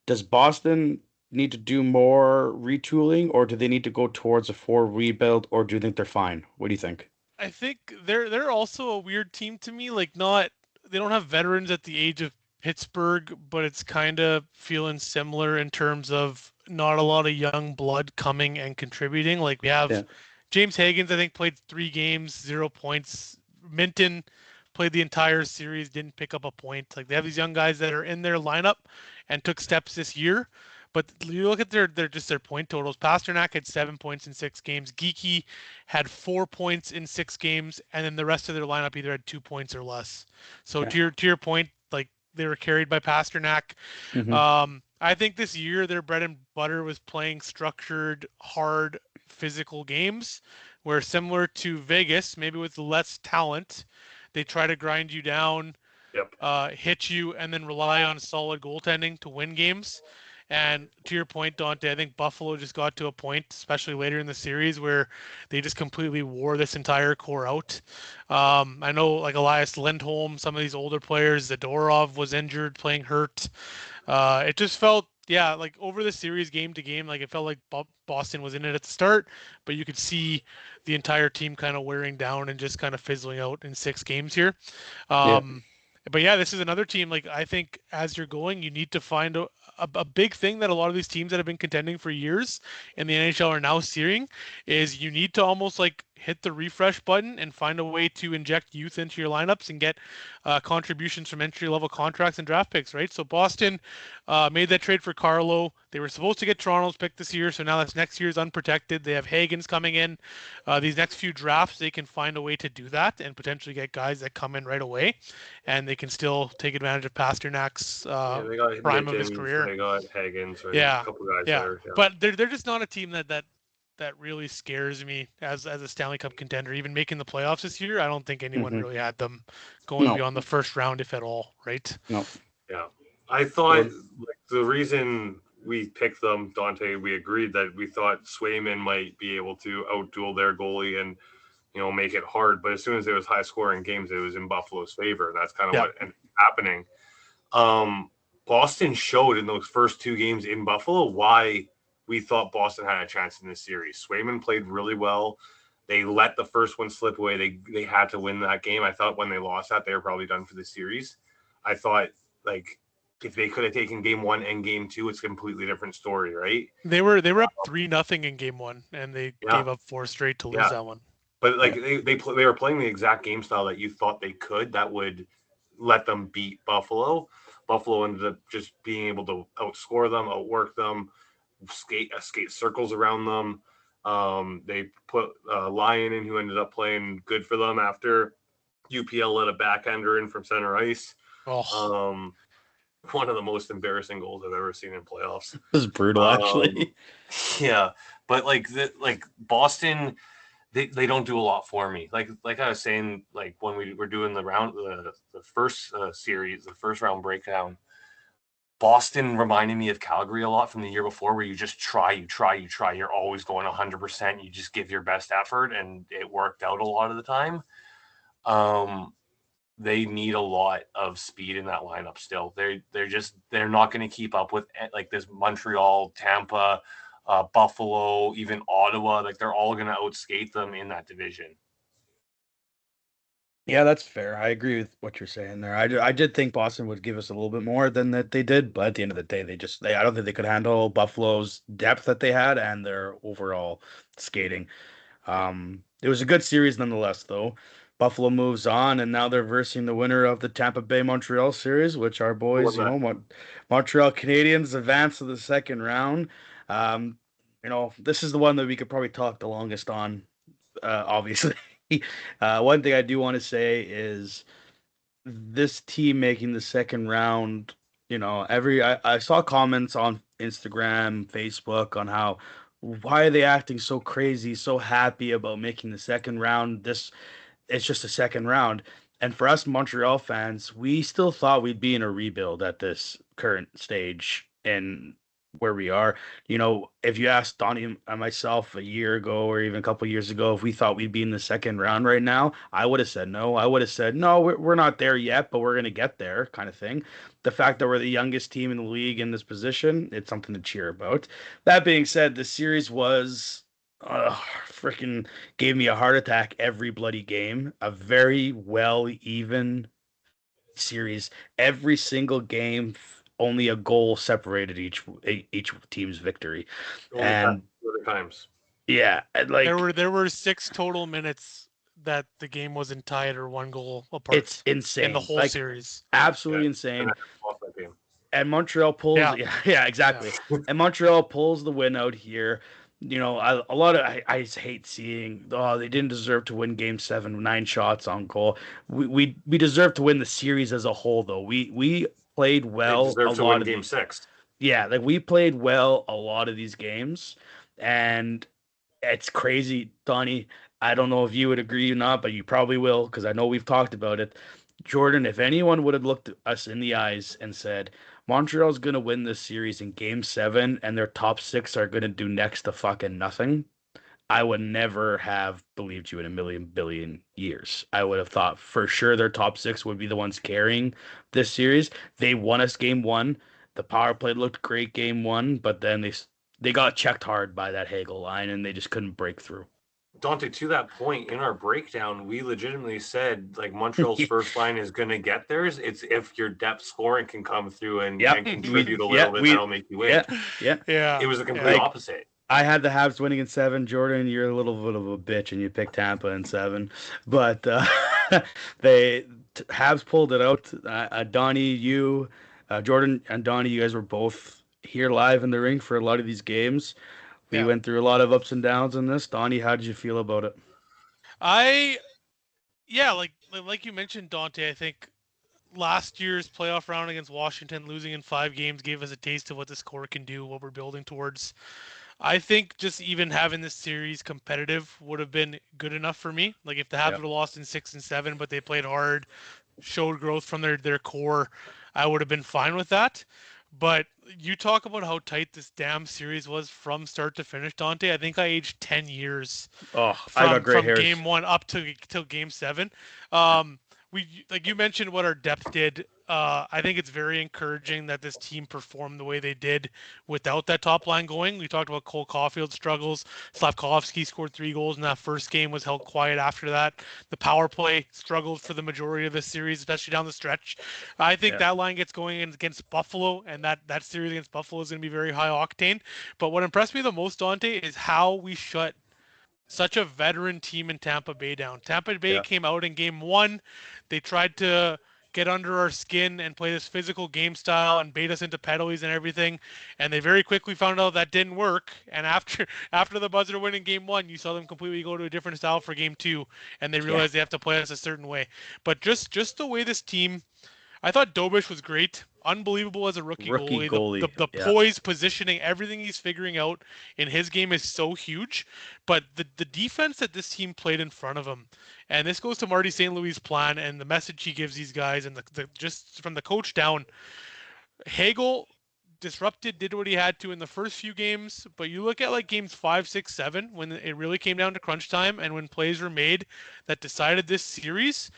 does Boston need to do more retooling, or do they need to go towards a 4 rebuild, or do you think they're fine? What do you think? I think they're also a weird team to me. Like they don't have veterans at the age of Pittsburgh, but it's kind of feeling similar in terms of not a lot of young blood coming and contributing. Like we have James Higgins, I think, played 3 games, 0 points. Minton played the entire series, didn't pick up a point. Like they have these young guys that are in their lineup and took steps this year. But you look at their point totals. Pasternak had 7 points in 6 games. Geeky had 4 points in 6 games, and then the rest of their lineup either had 2 points or less. So to your point, like they were carried by Pasternak. Mm-hmm. I think this year their bread and butter was playing structured, hard, physical games, where similar to Vegas, maybe with less talent, they try to grind you down, hit you, and then rely on solid goaltending to win games. And to your point, Dante, I think Buffalo just got to a point, especially later in the series, where they just completely wore this entire core out. I know like Elias Lindholm, some of these older players, Zadorov was injured, playing hurt. It just felt, like over the series, game to game, like it felt like Boston was in it at the start, but you could see the entire team kind of wearing down and just kind of fizzling out in 6 games here. But this is another team. Like I think as you're going, you need to find a big thing that a lot of these teams that have been contending for years in the NHL are now seeing is you need to almost like hit the refresh button and find a way to inject youth into your lineups and get contributions from entry-level contracts and draft picks, right? So Boston made that trade for Carlo. They were supposed to get Toronto's pick this year, so now that's next year's unprotected. They have Hagens coming in. These next few drafts, they can find a way to do that and potentially get guys that come in right away, and they can still take advantage of Pasternak's prime of his career. They got Hagens, right? A couple guys there. Yeah. But they're just not a team that really scares me as a Stanley Cup contender. Even making the playoffs this year, I don't think anyone really had them going beyond the first round, if at all, right? No. Yeah. I thought like the reason we picked them, Dante, we agreed that we thought Swayman might be able to outduel their goalie and, make it hard. But as soon as it was high scoring games, it was in Buffalo's favor. That's kind of what ended up happening. Boston showed in those first 2 games in Buffalo why we thought Boston had a chance in this series. Swayman played really well. They let the first one slip away. They had to win that game. I thought when they lost that, they were probably done for the series. I thought, like, if they could have taken game 1 and game 2, it's a completely different story, right? They were up 3-0 in game 1, and they gave up 4 straight to lose that one. But like they were playing the exact game style that you thought they could, that would let them beat Buffalo. Buffalo ended up just being able to outscore them, outwork them, skate circles around them. They put Lyon in, who ended up playing good for them after UPL let a backhander in from center ice. Oh, One of the most embarrassing goals I've ever seen in playoffs. This is brutal, actually. Yeah, but like Boston, they don't do a lot for me. Like I was saying, like when we were doing the first series, the first round breakdown, Boston reminded me of Calgary a lot from the year before, where you just try. You're always going 100%. You just give your best effort, and it worked out a lot of the time. They need a lot of speed in that lineup still. They're not going to keep up with like this Montreal, Tampa, Buffalo, even Ottawa. Like they're all going to outskate them in that division. Yeah, that's fair. I agree with what you're saying there. I did think Boston would give us a little bit more than that they did, but at the end of the day, I don't think they could handle Buffalo's depth that they had and their overall skating. It was a good series nonetheless, though. Buffalo moves on, and now they're versing the winner of the Tampa Bay Montreal series, which our boys, Montreal Canadiens advance to the second round. This is the one that we could probably talk the longest on, obviously. One thing I do want to say is this team making the second round, I saw comments on Instagram, Facebook on how why are they acting so crazy, so happy about making the second round? It's just a second round. And for us Montreal fans, we still thought we'd be in a rebuild at this current stage and where we are. If you asked Donnie and myself a year ago or even a couple years ago if we thought we'd be in the second round right now, I would have said no. I would have said, no, we're not there yet, but we're going to get there, kind of thing. The fact that we're the youngest team in the league in this position, it's something to cheer about. That being said, the series was freaking gave me a heart attack every bloody game. A very well even series. Every single game, only a goal separated each team's victory. Only And times. yeah, there were 6 total minutes that the game was tied or 1 goal apart. It's insane in the whole series. Absolutely insane. And Montreal pulls, yeah, exactly. Yeah. And Montreal pulls the win out here. I just hate seeing. Oh, they didn't deserve to win Game 7, 9 shots on goal. We deserve to win the series as a whole, though. We played well. They deserve to win Game 6. Yeah, like we played well a lot of these games, and it's crazy, Donnie. I don't know if you would agree or not, but you probably will because I know we've talked about it. Jordan, if anyone would have looked us in the eyes and said, Montreal's going to win this series in Game 7 and their top 6 are going to do next to fucking nothing, I would never have believed you in a million billion years. I would have thought for sure their top 6 would be the ones carrying this series. They won us Game 1. The power play looked great Game 1, but then they got checked hard by that Hagel line and they just couldn't break through. Dante, to that point, in our breakdown, we legitimately said like Montreal's first line is going to get theirs. It's if your depth scoring can come through and contribute a little bit, that'll make you win. Yeah. It was the complete opposite. I had the Habs winning in 7. Jordan, you're a little bit of a bitch and you picked Tampa in 7. But Habs pulled it out. Donnie, you, Jordan, and Donnie, you guys were both here live in the rink for a lot of these games. We went through a lot of ups and downs in this. Donnie, how did you feel about it? Like you mentioned, Dante, I think last year's playoff round against Washington, losing in 5 games, gave us a taste of what this core can do, what we're building towards. I think just even having this series competitive would have been good enough for me. Like if the Habs would have lost in 6 and 7, but they played hard, showed growth from their core, I would have been fine with that. But you talk about how tight this damn series was from start to finish, Dante. I think I aged 10 years I got gray hairs. Game 1 up till Game 7. We like you mentioned what our depth did. I think it's very encouraging that this team performed the way they did without that top line going. We talked about Cole Caulfield's struggles. Slavkovsky scored 3 goals in that first game, was held quiet after that. The power play struggled for the majority of the series, especially down the stretch. I think that line gets going against Buffalo, and that series against Buffalo is going to be very high octane. But what impressed me the most, Dante, is how we shut such a veteran team in Tampa Bay down. Tampa Bay Yeah. came out in game 1. They tried to get under our skin and play this physical game style and bait us into penalties and everything. And they very quickly found out that didn't work. And after the buzzer win in game 1, you saw them completely go to a different style for game 2, and they realized they have to play us a certain way. But just the way this team, I thought Dobish was great. Unbelievable as a rookie Rookie goalie. The goalie. the Yeah. poise, positioning, everything he's figuring out in his game is so huge. But the defense that this team played in front of him, and this goes to Marty St. Louis' plan and the message he gives these guys, and the just from the coach down, Hagel disrupted, did what he had to in the first few games, but you look at like games 5, 6, 7, when it really came down to crunch time and when plays were made that decided this series.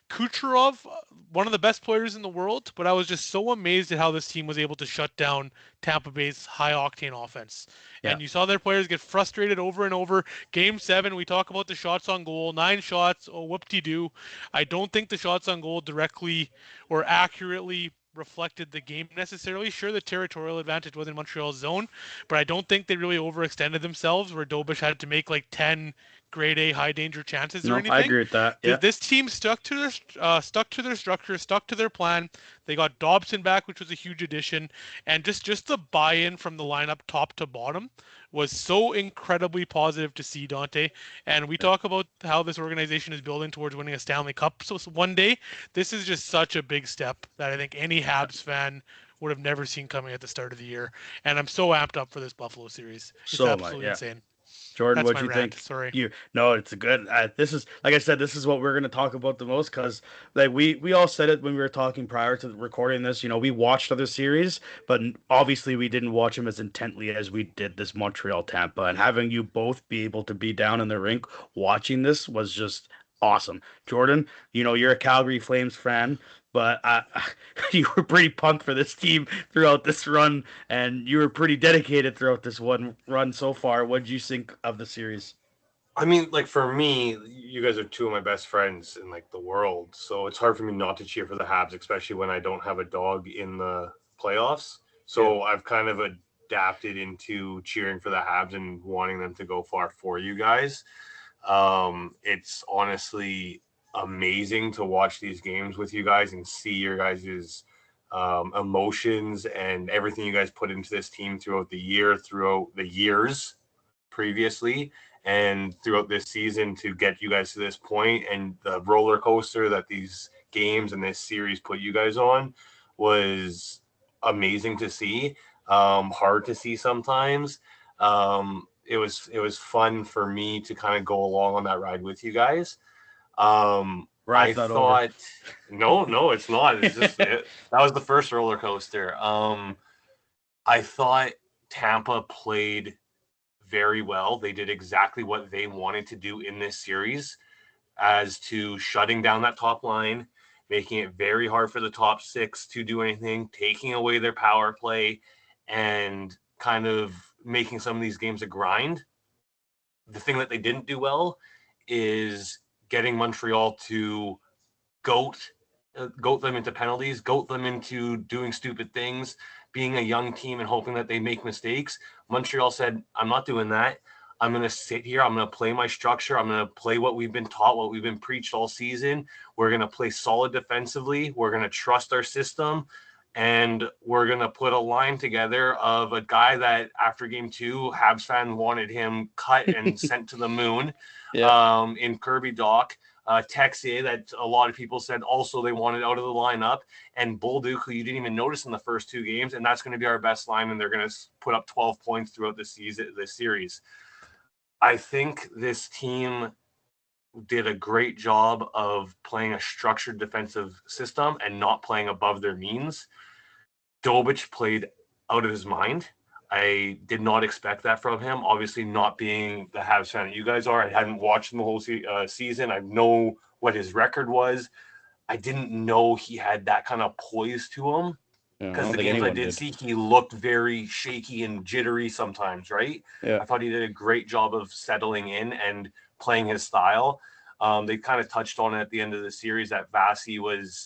Kucherov, one of the best players in the world, but I was just so amazed at how this team was able to shut down Tampa Bay's high octane offense. Yeah. And you saw their players get frustrated over and over. Game 7, we talk about the shots on goal, 9 shots, oh whoop-de-doo. I don't think the shots on goal directly or accurately reflected the game necessarily. Sure, the territorial advantage was in Montreal's zone, but I don't think they really overextended themselves where Dobish had to make like 10 grade A high danger chances or anything. I agree with that. Yeah. This team stuck to their structure, stuck to their plan. They got Dobson back, which was a huge addition, and just the buy-in from the lineup top to bottom was so incredibly positive to see, Dante. And we talk about how this organization is building towards winning a Stanley Cup. So one day, this is just such a big step that I think any Habs fan would have never seen coming at the start of the year. And I'm so amped up for this Buffalo series. It's So am I, absolutely yeah. insane. Jordan, That's what my you rant. think? Sorry. No, it's a good. This is, like I said, this is what we're gonna talk about the most because, like, we all said it when we were talking prior to recording this. We watched other series, but obviously we didn't watch them as intently as we did this Montreal Tampa. And having you both be able to be down in the rink watching this was just awesome. Jordan, you're a Calgary Flames fan, but you were pretty pumped for this team throughout this run, and you were pretty dedicated throughout this one run so far. What did you think of the series? I mean, like, for me, you guys are two of my best friends in like the world, so it's hard for me not to cheer for the Habs, especially when I don't have a dog in the playoffs. So I've kind of adapted into cheering for the Habs and wanting them to go far for you guys. It's honestly amazing to watch these games with you guys and see your guys' emotions and everything you guys put into this team throughout the years previously and throughout this season to get you guys to this point, and the roller coaster that these games and this series put you guys on was amazing to see. Hard to see sometimes. It was fun for me to kind of go along on that ride with you guys. Ride's I not thought over. no, it's not. It's just that was the first roller coaster. I thought Tampa played very well. They did exactly what they wanted to do in this series, as to shutting down that top line, making it very hard for the top 6 to do anything, taking away their power play, and kind of making some of these games a grind. The thing that they didn't do well is getting Montreal to goat them into penalties, goat them into doing stupid things, being a young team and hoping that they make mistakes. Montreal said, I'm not doing that. I'm going to sit here. I'm going to play my structure. I'm going to play what we've been taught, what we've been preached all season. We're going to play solid defensively. We're going to trust our system. And we're going to put a line together of a guy that after game 2, Habs fan wanted him cut and sent to the moon in Kirby Doc. Texier, that a lot of people said also they wanted out of the lineup, and Bolduc, who you didn't even notice in the first 2 games, and that's going to be our best line, and they're going to put up 12 points throughout this series. I think this team did a great job of playing a structured defensive system and not playing above their means. Dobich played out of his mind. I did not expect that from him. Obviously, not being the Habs fan that you guys are, I hadn't watched him the whole season. I know what his record was. I didn't know he had that kind of poise to him, because the games I did see, he looked very shaky and jittery sometimes, right? Yeah. I thought he did a great job of settling in and playing his style. They kind of touched on it at the end of the series that Vasi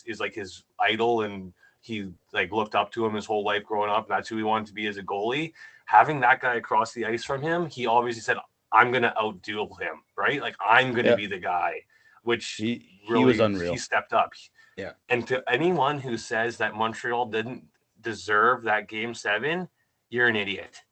is like his idol, and he like looked up to him his whole life growing up. And that's who he wanted to be as a goalie. Having that guy across the ice from him, he obviously said, I'm going to outduel him, right? Like I'm going to be the guy, which he was really unreal. he stepped up. Yeah. And to anyone who says that Montreal didn't deserve that Game 7, you're an idiot.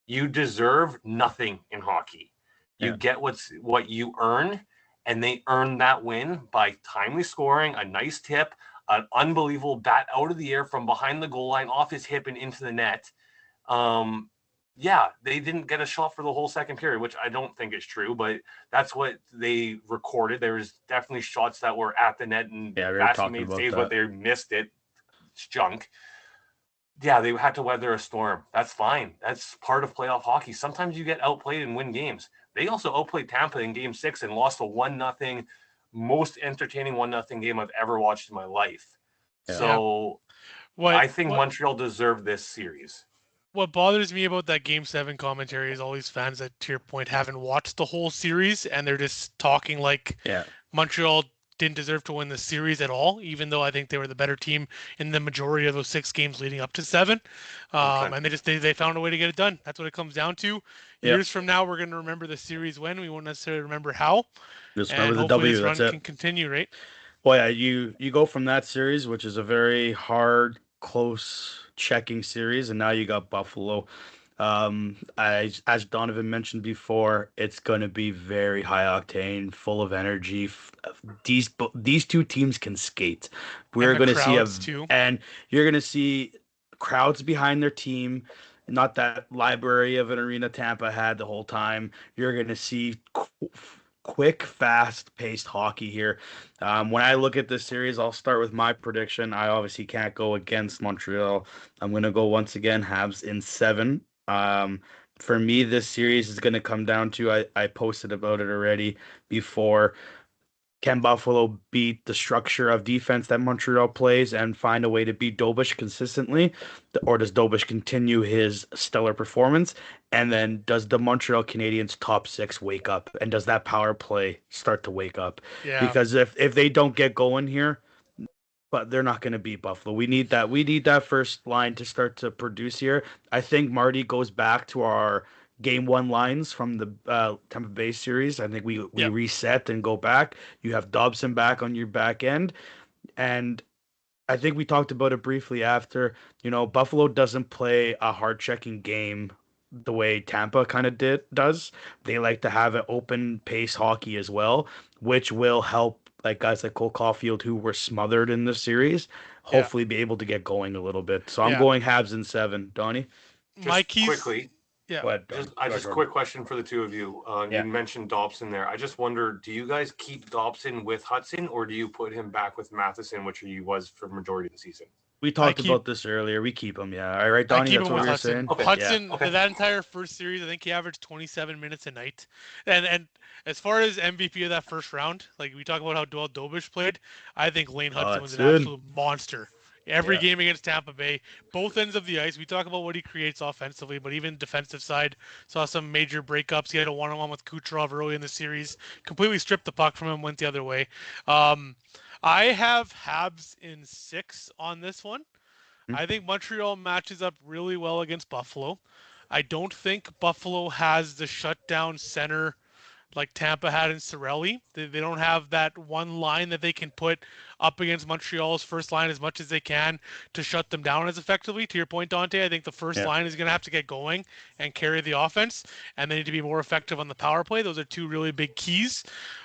You deserve nothing in hockey. You get what you earn, and they earned that win by timely scoring, a nice tip, an unbelievable bat out of the air from behind the goal line, off his hip and into the net. They didn't get a shot for the whole second period, which I don't think is true, but that's what they recorded. There was definitely shots that were at the net, and Bassey made saves, but they missed it. It's junk. Yeah, they had to weather a storm. That's fine. That's part of playoff hockey. Sometimes you get outplayed and win games. They also outplayed Tampa in Game 6 and lost a 1-0, most entertaining 1-0 game I've ever watched in my life. Yeah. So I think Montreal deserved this series. What bothers me about that Game 7 commentary is all these fans that, to your point, haven't watched the whole series, and they're just talking like Montreal didn't deserve to win the series at all, even though I think they were the better team in the majority of those 6 games leading up to 7. And they found a way to get it done. That's what it comes down to. Years from now, we're going to remember the series when. We won't necessarily remember how. Just remember the W. This That's run it. Can continue, right? Well, yeah, you go from that series, which is a very hard, close checking series, and now you got Buffalo. As Donovan mentioned before, it's going to be very high octane, full of energy. These two teams can skate. We're going to see and you're going to see crowds behind their team. Not that library of an arena Tampa had the whole time. You're going to see quick, fast-paced hockey here. When I look at this series, I'll start with my prediction. I obviously can't go against Montreal. I'm going to go once again Habs in 7. For me, this series is going to come down to, I posted about it already before, can Buffalo beat the structure of defense that Montreal plays and find a way to beat Dobish consistently? Or does Dobish continue his stellar performance? And then does the Montreal Canadiens top 6 wake up? And does that power play start to wake up? Yeah. Because if they don't get going here, but they're not going to beat Buffalo. We need that first line to start to produce here. I think Marty goes back to our Game 1 lines from the Tampa Bay series. I think we reset and go back. You have Dobson back on your back end. And I think we talked about it briefly after. Buffalo doesn't play a hard-checking game the way Tampa kind of does. They like to have an open pace hockey as well, which will help like guys like Cole Caulfield who were smothered in the series, hopefully be able to get going a little bit. So I'm going Habs in 7. Donnie? Quickly. Yeah. Go ahead, just quick question for the two of you. You mentioned Dobson there. I just wonder, do you guys keep Dobson with Hudson, or do you put him back with Matheson, which he was for the majority of the season? We talked about this earlier. We keep him, yeah. All right, Donnie, that's what we were saying. Okay. Hudson, that entire first series, I think he averaged 27 minutes a night. And as far as MVP of that first round, like we talk about how well Dobish played, I think Lane Hudson was an absolute monster. Every game against Tampa Bay, both ends of the ice. We talk about what he creates offensively, but even defensive side, saw some major breakups. He had a one-on-one with Kucherov early in the series, completely stripped the puck from him, went the other way. I have Habs in 6 on this one. I think Montreal matches up really well against Buffalo. I don't think Buffalo has the shutdown center like Tampa had in Cirelli. They don't have that one line that they can put up against Montreal's first line as much as they can to shut them down as effectively. To your point, Dante, I think the first line is going to have to get going and carry the offense, and they need to be more effective on the power play. Those are 2 really big keys.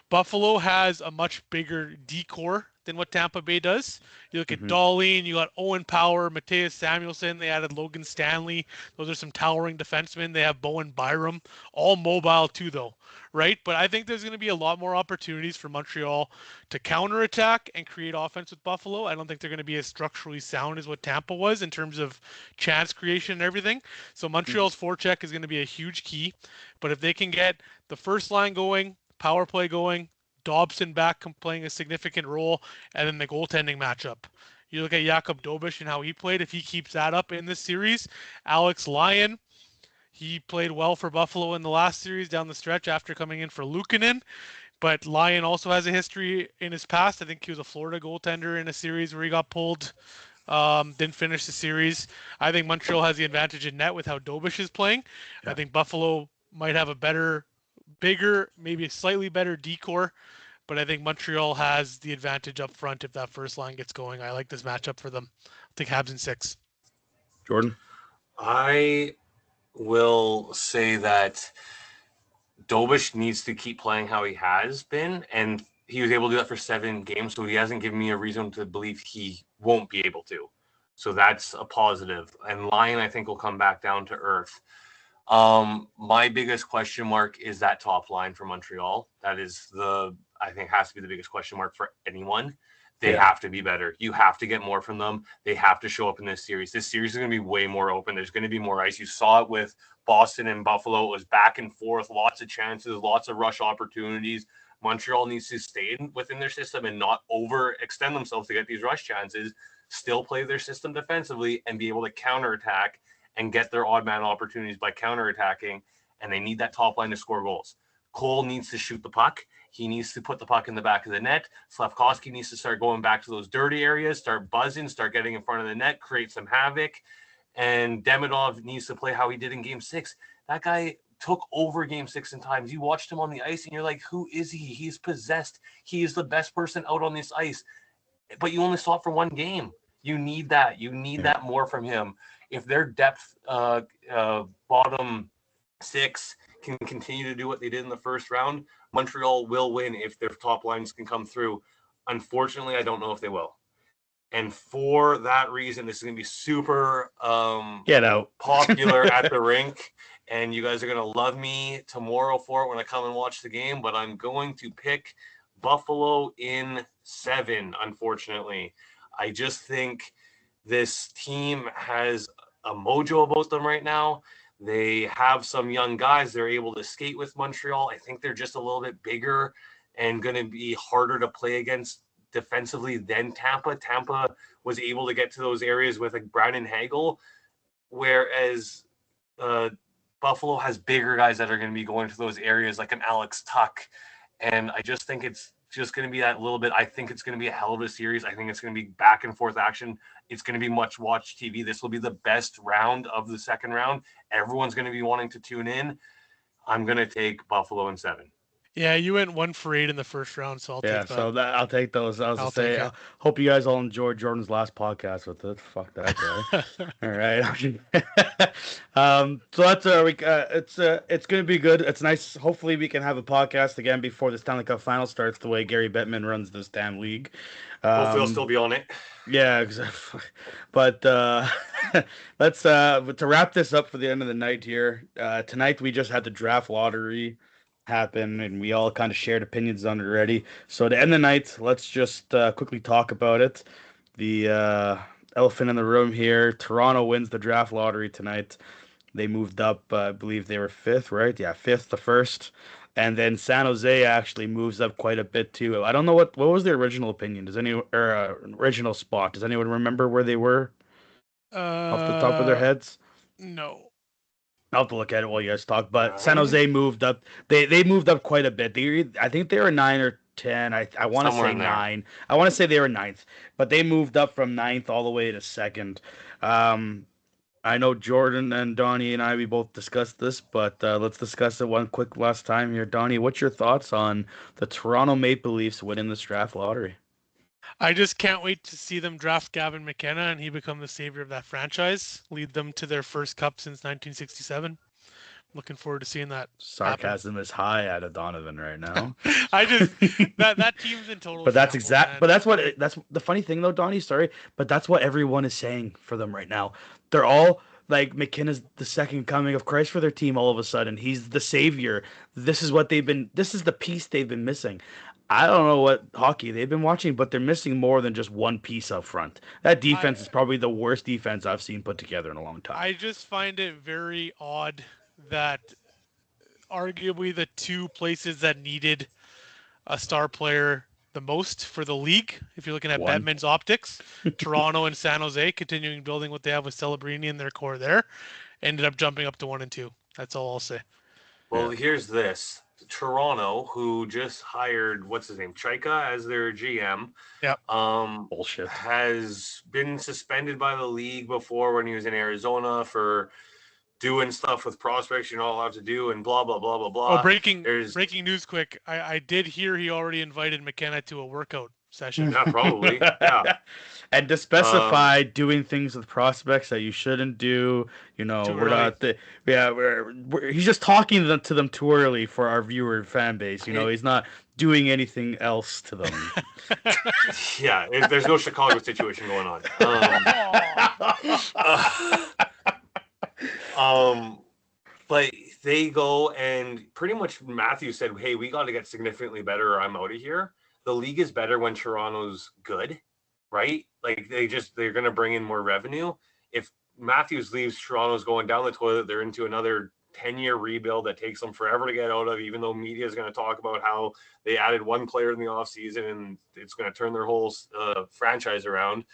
Buffalo has a much bigger D-core than what Tampa Bay does. You look at Dahlin, you got Owen Power, Mateus Samuelsson, they added Logan Stanley. Those are some towering defensemen. They have Bowen Byram, all mobile too though, right? But I think there's going to be a lot more opportunities for Montreal to counterattack and create offense with Buffalo. I don't think they're going to be as structurally sound as what Tampa was in terms of chance creation and everything. So Montreal's forecheck is going to be a huge key. But if they can get the first line going, power play going, Dobson back playing a significant role, and then the goaltending matchup. You look at Jakub Dobish and how he played. If he keeps that up in this series, Alex Lyon, he played well for Buffalo in the last series down the stretch after coming in for Luukkonen. But Lyon also has a history in his past. I think he was a Florida goaltender in a series where he got pulled. Didn't finish the series. I think Montreal has the advantage in net with how Dobish is playing. I think Buffalo might have a better bigger, maybe a slightly better decor, but I think Montreal has the advantage up front if that first line gets going. I like this matchup for them. I'll take Habs in 6. Jordan? I will say that Dobish needs to keep playing how he has been, and he was able to do that for 7 games, so he hasn't given me a reason to believe he won't be able to. So that's a positive. And Lyon, I think, will come back down to earth. My biggest question mark is that top line for Montreal. That is I think has to be the biggest question mark for anyone. They have to be better. You have to get more from them. They have to show up in this series. This series is going to be way more open. There's going to be more ice. You saw it with Boston and Buffalo. It was back and forth, lots of chances, lots of rush opportunities. Montreal needs to stay within their system and not overextend themselves to get these rush chances, still play their system defensively and be able to counterattack and get their odd man opportunities by counterattacking. And they need that top line to score goals. Cole needs to shoot the puck. He needs to put the puck in the back of the net. Slavkovsky needs to start going back to those dirty areas, start buzzing, start getting in front of the net, create some havoc. And Demidov needs to play how he did in Game 6. That guy took over Game 6 in times. You watched him on the ice, and you're like, who is he? He's possessed. He is the best person out on this ice. But you only saw it for 1 game. You need that. You need that more from him. If their depth bottom 6 can continue to do what they did in the first round, Montreal will win if their top lines can come through. Unfortunately, I don't know if they will. And for that reason, this is going to be super Get out. popular at the rink. And you guys are going to love me tomorrow for it when I come and watch the game. But I'm going to pick Buffalo in 7, unfortunately. I just think this team has a mojo about them right now. They have some young guys. They're able to skate with Montreal. I think they're just a little bit bigger and going to be harder to play against defensively than Tampa. Tampa was able to get to those areas with like Brandon Hagel, whereas Buffalo has bigger guys that are going to be going to those areas like an Alex Tuck. And I just think it's just going to be that little bit. I think it's going to be a hell of a series. I think it's going to be back and forth action. It's going to be much watch TV. This will be the best round of the second round. Everyone's going to be wanting to tune in. I'm going to take Buffalo in 7. Yeah, you went 1 for 8 in the first round, so I'll take that. So I'll take those. I was I'll to say, take I it. hope you guys all enjoyed Jordan's last podcast with it. Fuck that guy. All right. So that's it's gonna be good. It's nice. Hopefully, we can have a podcast again before the Stanley Cup Final starts. The way Gary Bettman runs this damn league. Hopefully, I'll still be on it. Yeah, exactly. But let's to wrap this up for the end of the night here. Tonight we just had the draft lottery happen, and we all kind of shared opinions on it already. So to end the night, let's just quickly talk about it. The elephant in the room here: Toronto wins the draft lottery tonight. They moved up. I believe they were 5th, right? Yeah, 5th, the first. And then San Jose actually moves up quite a bit too. I don't know what was the original opinion. Original spot? Does anyone remember where they were off the top of their heads? No. I'll have to look at it while you guys talk. But San Jose moved up. They moved up quite a bit. I think they were 9 or 10. I want to say 9. I want to say they were 9th, but they moved up from 9th all the way to 2nd. I know Jordan and Donnie and we both discussed this, but let's discuss it one quick last time here. Donnie, what's your thoughts on the Toronto Maple Leafs winning this draft lottery? I just can't wait to see them draft Gavin McKenna and he become the savior of that franchise, lead them to their first cup since 1967. Looking forward to seeing that. Sarcasm is high out of Donovan right now. I just that team's in total. But that's exact. But that's the funny thing though, Donnie. Sorry, but that's what everyone is saying for them right now. They're all like McKenna's the second coming of Christ for their team. All of a sudden, he's the savior. This is what they've been. This is the piece they've been missing. I don't know what hockey they've been watching, but they're missing more than just one piece up front. That defense is probably the worst defense I've seen put together in a long time. I just find it very odd that arguably the 2 places that needed a star player the most for the league, if you're looking at Batman's optics, Toronto and San Jose continuing building what they have with Celebrini in their core there, ended up jumping up to 1 and 2. That's all I'll say. Well, here's this. Toronto, who just hired what's his name, Chaika, as their GM. Yeah. Bullshit. Has been suspended by the league before when he was in Arizona for doing stuff with prospects you're not allowed to do, and blah blah blah blah blah. Oh, breaking news! Quick, I did hear he already invited McKenna to a workout session. Yeah, probably. Yeah. And to specify doing things with prospects that you shouldn't do, Too early. he's just talking to them too early for our viewer fan base. He's not doing anything else to them. Yeah, there's no Chicago situation going on. But they go and pretty much Matthews said, "Hey, we got to get significantly better, or I'm out of here." The league is better when Toronto's good, right? Like they're going to bring in more revenue. If Matthews leaves, Toronto's going down the toilet. They're into another 10-year rebuild that takes them forever to get out of, even though media is going to talk about how they added one player in the offseason and it's going to turn their whole franchise around.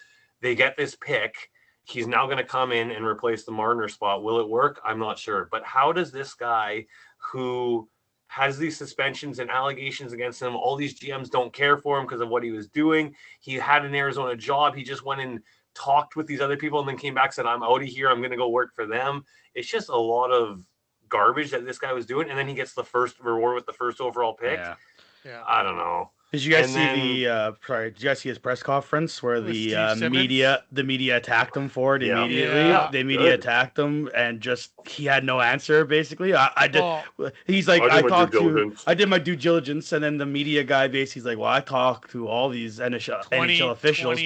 They get this pick. He's now going to come in and replace the Marner spot. Will it work? I'm not sure. But how does this guy who has these suspensions and allegations against him, all these GMs don't care for him because of what he was doing. He had an Arizona job. He just went and talked with these other people and then came back and said, I'm out of here. I'm going to go work for them. It's just a lot of garbage that this guy was doing. And then he gets the first reward with the first overall pick. Yeah. I don't know. Did you guys did you guys see his press conference where the media attacked him for it immediately? Yeah. The media attacked him and just he had no answer basically. He's like I did my due diligence, and then the media guy basically is like, well, I talked to all these NHL officials,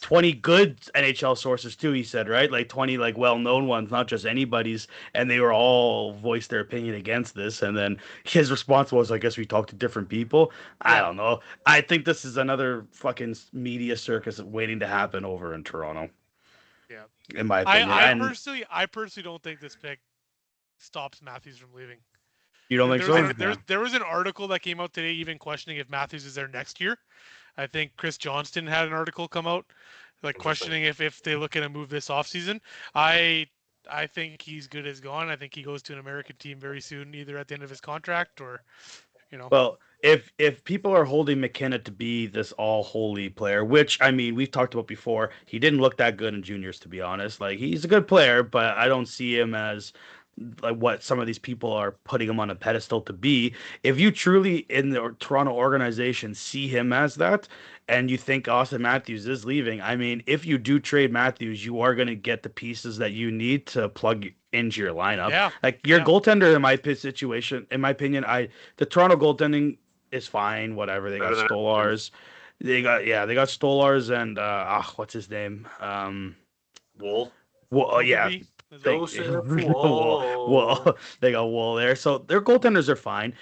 20 good NHL sources too, he said, right? Like 20 like well-known ones, not just anybody's, and they were all voiced their opinion against this. And then his response was, I guess we talked to different people. I don't know. I think this is another fucking media circus waiting to happen over in Toronto. Yeah. In my opinion. I personally don't think this pick stops Matthews from leaving. You don't think so? There was an article that came out today even questioning if Matthews is there next year. I think Chris Johnston had an article come out like questioning if they look at a move this offseason. I think he's good as gone. I think he goes to an American team very soon, either at the end of his contract or Well, if people are holding McKenna to be this all-holy player, which, I mean, we've talked about before, he didn't look that good in juniors, to be honest. Like, he's a good player, but I don't see him as like what some of these people are putting him on a pedestal to be. If you truly in the Toronto organization see him as that, and you think Austin Matthews is leaving, I mean, if you do trade Matthews, you are going to get the pieces that you need to plug into your lineup. Yeah. Like your goaltender, in my opinion, the Toronto goaltending is fine. Whatever, they got Stolars. They got Stolars and what's his name? Wool. Well, yeah. Wool. They got Wool there. So their goaltenders are fine.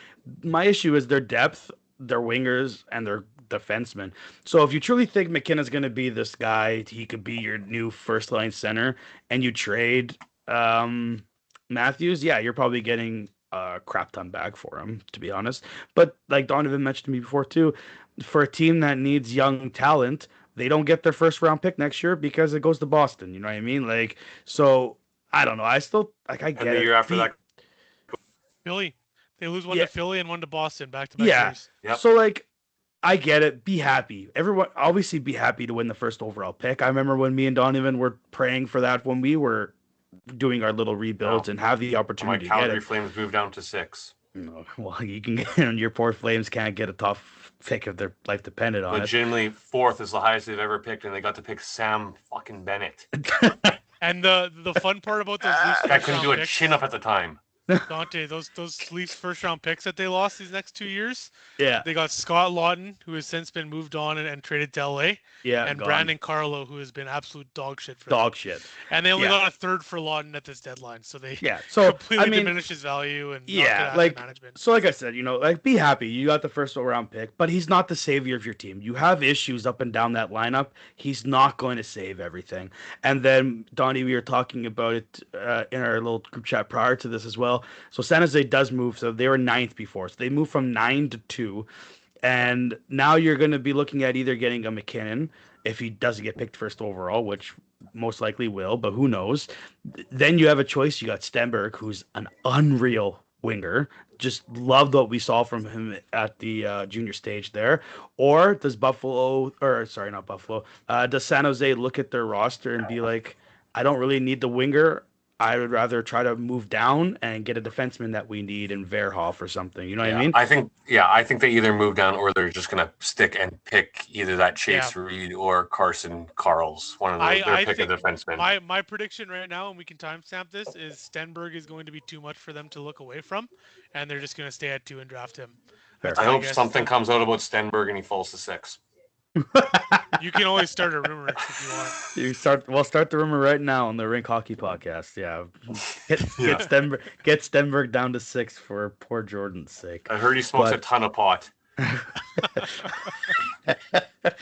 My issue is their depth, their wingers, and their defensemen. So if you truly think McKenna's going to be this guy, he could be your new first line center, and you trade Matthews, you're probably getting a crap ton back for him, to be honest. But like Donovan mentioned to me before too, for a team that needs young talent, they don't get their first round pick next year because it goes to Boston. You know what I mean? Like, so I don't know. I still I get and the year after that, Philly. They lose one to Philly and one to Boston back-to-back years. Yep. So like, I get it. Be happy. Everyone obviously be happy to win the first overall pick. I remember when me and Donovan were praying for that when we were doing our little rebuilds and have the opportunity. My Calgary Flames moved down to 6. No, well, you can get your poor Flames can't get a tough pick if their life depended on Legitimately, 4th is the highest they've ever picked, and they got to pick Sam fucking Bennett. And the fun part about those Leafs I couldn't do a chin up at the time. Dante, those Leafs first round picks that they lost these next 2 years. Yeah. They got Scott Lawton, who has since been moved on and traded to LA. Yeah. And Brandon Carlo, who has been absolute dog shit for them. And they only got a third for Lawton at this deadline. So they so completely diminished his value and management. So like I said, be happy. You got the first round pick, but he's not the savior of your team. You have issues up and down that lineup. He's not going to save everything. And then Donnie, we were talking about it in our little group chat prior to this as well. So San Jose does move. So they were 9th before. So they moved from 9 to 2. And now you're going to be looking at either getting a McKinnon if he doesn't get picked first overall, which most likely will, but who knows. Then you have a choice. You got Stenberg, who's an unreal winger. Just loved what we saw from him at the junior stage there. Or does does San Jose look at their roster and be like, I don't really need the winger. I would rather try to move down and get a defenseman that we need in Verhoff or something. You know what I Yeah, mean? I think they either move down or they're just gonna stick and pick either that Yeah. Chase Reed or Carson Carls. One of those. They're I pick a think defenseman. my prediction right now, and we can timestamp this, is Stenberg is going to be too much for them to look away from, and they're just going to stay at 2 and draft him. That's I my hope guess. something comes out about Stenberg and he falls to 6. You can always start a rumor if you want. We'll start the rumor right now on the Rink Hockey Podcast. Yeah. Yeah. Get Stenberg down to 6 for poor Jordan's sake. I heard he smokes a ton of pot.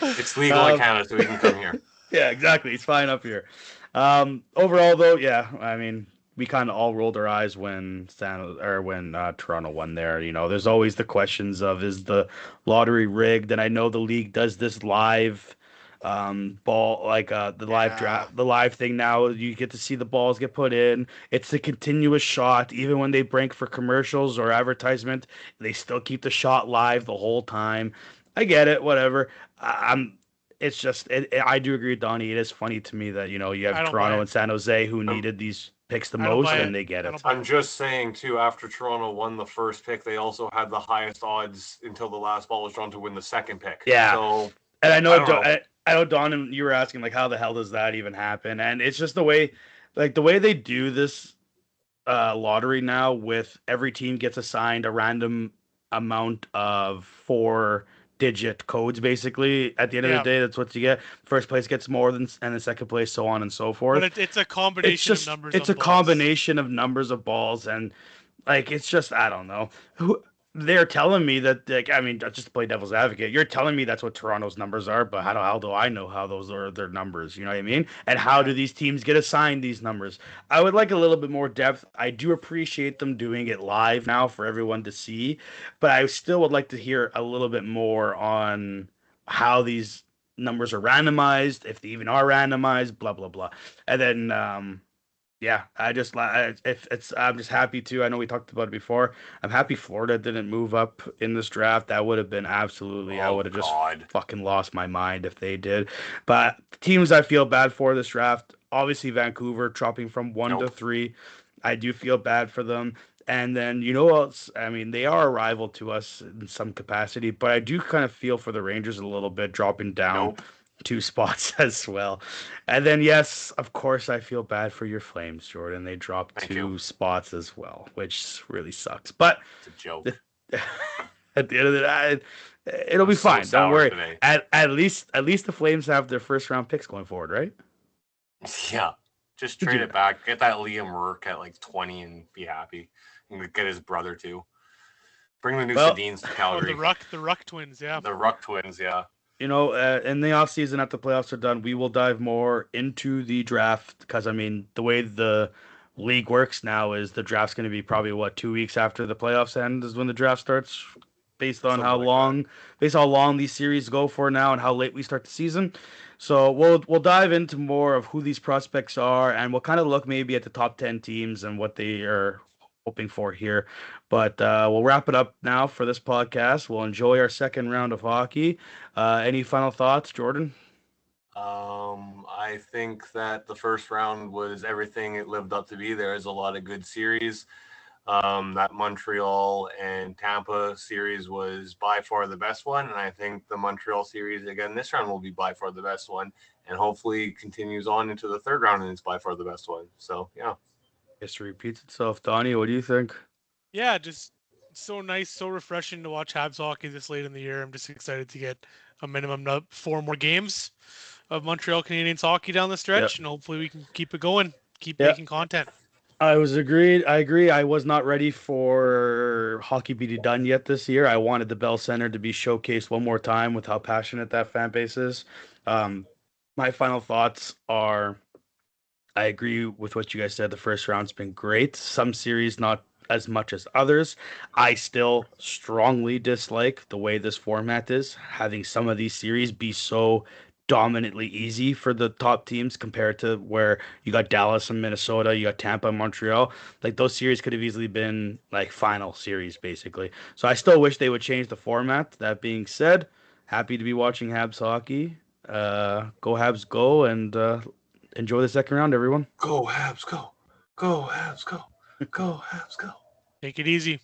It's legal in Canada, so he can come here. Yeah, exactly. He's fine up here. Overall, though, yeah, I mean, we kind of all rolled our eyes when Toronto won there. You know, there's always the questions of, is the lottery rigged? And I know the league does this live ball, like the live draft, the live thing now. You get to see the balls get put in. It's a continuous shot. Even when they break for commercials or advertisement, they still keep the shot live the whole time. I get it, whatever. I'm It's just I do agree with Donnie. It is funny to me that, you know, you have Toronto and San Jose who needed these picks the most, and they get it. I'm just saying too, after Toronto won the first pick, they also had the highest odds until the last ball was drawn to win the second pick. Yeah. So, and I know Don, and you were asking, like, how the hell does that even happen? And it's just the way they do this lottery now, with every team gets assigned a random amount of 4-digit codes, basically. At the end of the day, that's what you get. First place gets more than, and the second place, so on and so forth. But it's a combination of numbers. It's a combination of numbers of balls, and like, it's just, I don't know. They're telling me that, like, I mean, just to play devil's advocate, you're telling me that's what Toronto's numbers are, but how the hell do I know how those are their numbers? You know what I mean? And how do these teams get assigned these numbers? I would like a little bit more depth. I do appreciate them doing it live now for everyone to see, but I still would like to hear a little bit more on how these numbers are randomized, if they even are randomized, blah blah blah. And then yeah, I'm just happy too. I know we talked about it before. I'm happy Florida didn't move up in this draft. That would have been absolutely. I would have just fucking lost my mind if they did. But teams I feel bad for this draft, obviously Vancouver dropping from 1 to 3. I do feel bad for them. And then, you know what else? I mean, they are a rival to us in some capacity, but I do kind of feel for the Rangers a little bit, dropping down 2 spots as well. And then, yes, of course, I feel bad for your Flames, Jordan. They dropped 2 spots as well, which really sucks. But it's a joke. At the end of the day, it'll be fine. Don't worry. At least the Flames have their first round picks going forward, right? Yeah. Just trade it back. Get that Liam Rourke at like 20 and be happy. And get his brother too. Bring the new Sedins to Calgary. The Ruck twins, yeah. The Ruck twins, yeah. You know, in the offseason, after the playoffs are done, we will dive more into the draft, because, I mean, the way the league works now is the draft's going to be probably, 2 weeks after the playoffs end is when the draft starts, based on how long these series go for now and how late we start the season. So we'll dive into more of who these prospects are, and we'll kind of look maybe at the top 10 teams and what they are hoping for here. But we'll wrap it up now for this podcast. We'll enjoy our second round of hockey. Any final thoughts, Jordan? I think that the first round was everything it lived up to be. There's a lot of good series. That Montreal and Tampa series was by far the best one, and I think the Montreal series again this round will be by far the best one, and hopefully continues on into the third round and it's by far the best one. So yeah. History repeats itself. Donnie, what do you think? Yeah, just so nice, so refreshing to watch Habs hockey this late in the year. I'm just excited to get a minimum of 4 more games of Montreal Canadiens hockey down the stretch, and hopefully we can keep it going, keep making content. I agree. I was not ready for hockey being done yet this year. I wanted the Bell Center to be showcased one more time with how passionate that fan base is. My final thoughts are, I agree with what you guys said. The first round's been great. Some series not as much as others. I still strongly dislike the way this format is, having some of these series be so dominantly easy for the top teams compared to where you got Dallas and Minnesota, you got Tampa and Montreal. Like, those series could have easily been like final series, basically. So I still wish they would change the format. That being said, happy to be watching Habs hockey. Go Habs, go, and enjoy the second round, everyone. Go Habs, go. Go, Habs, go. Go, Habs, go. Take it easy.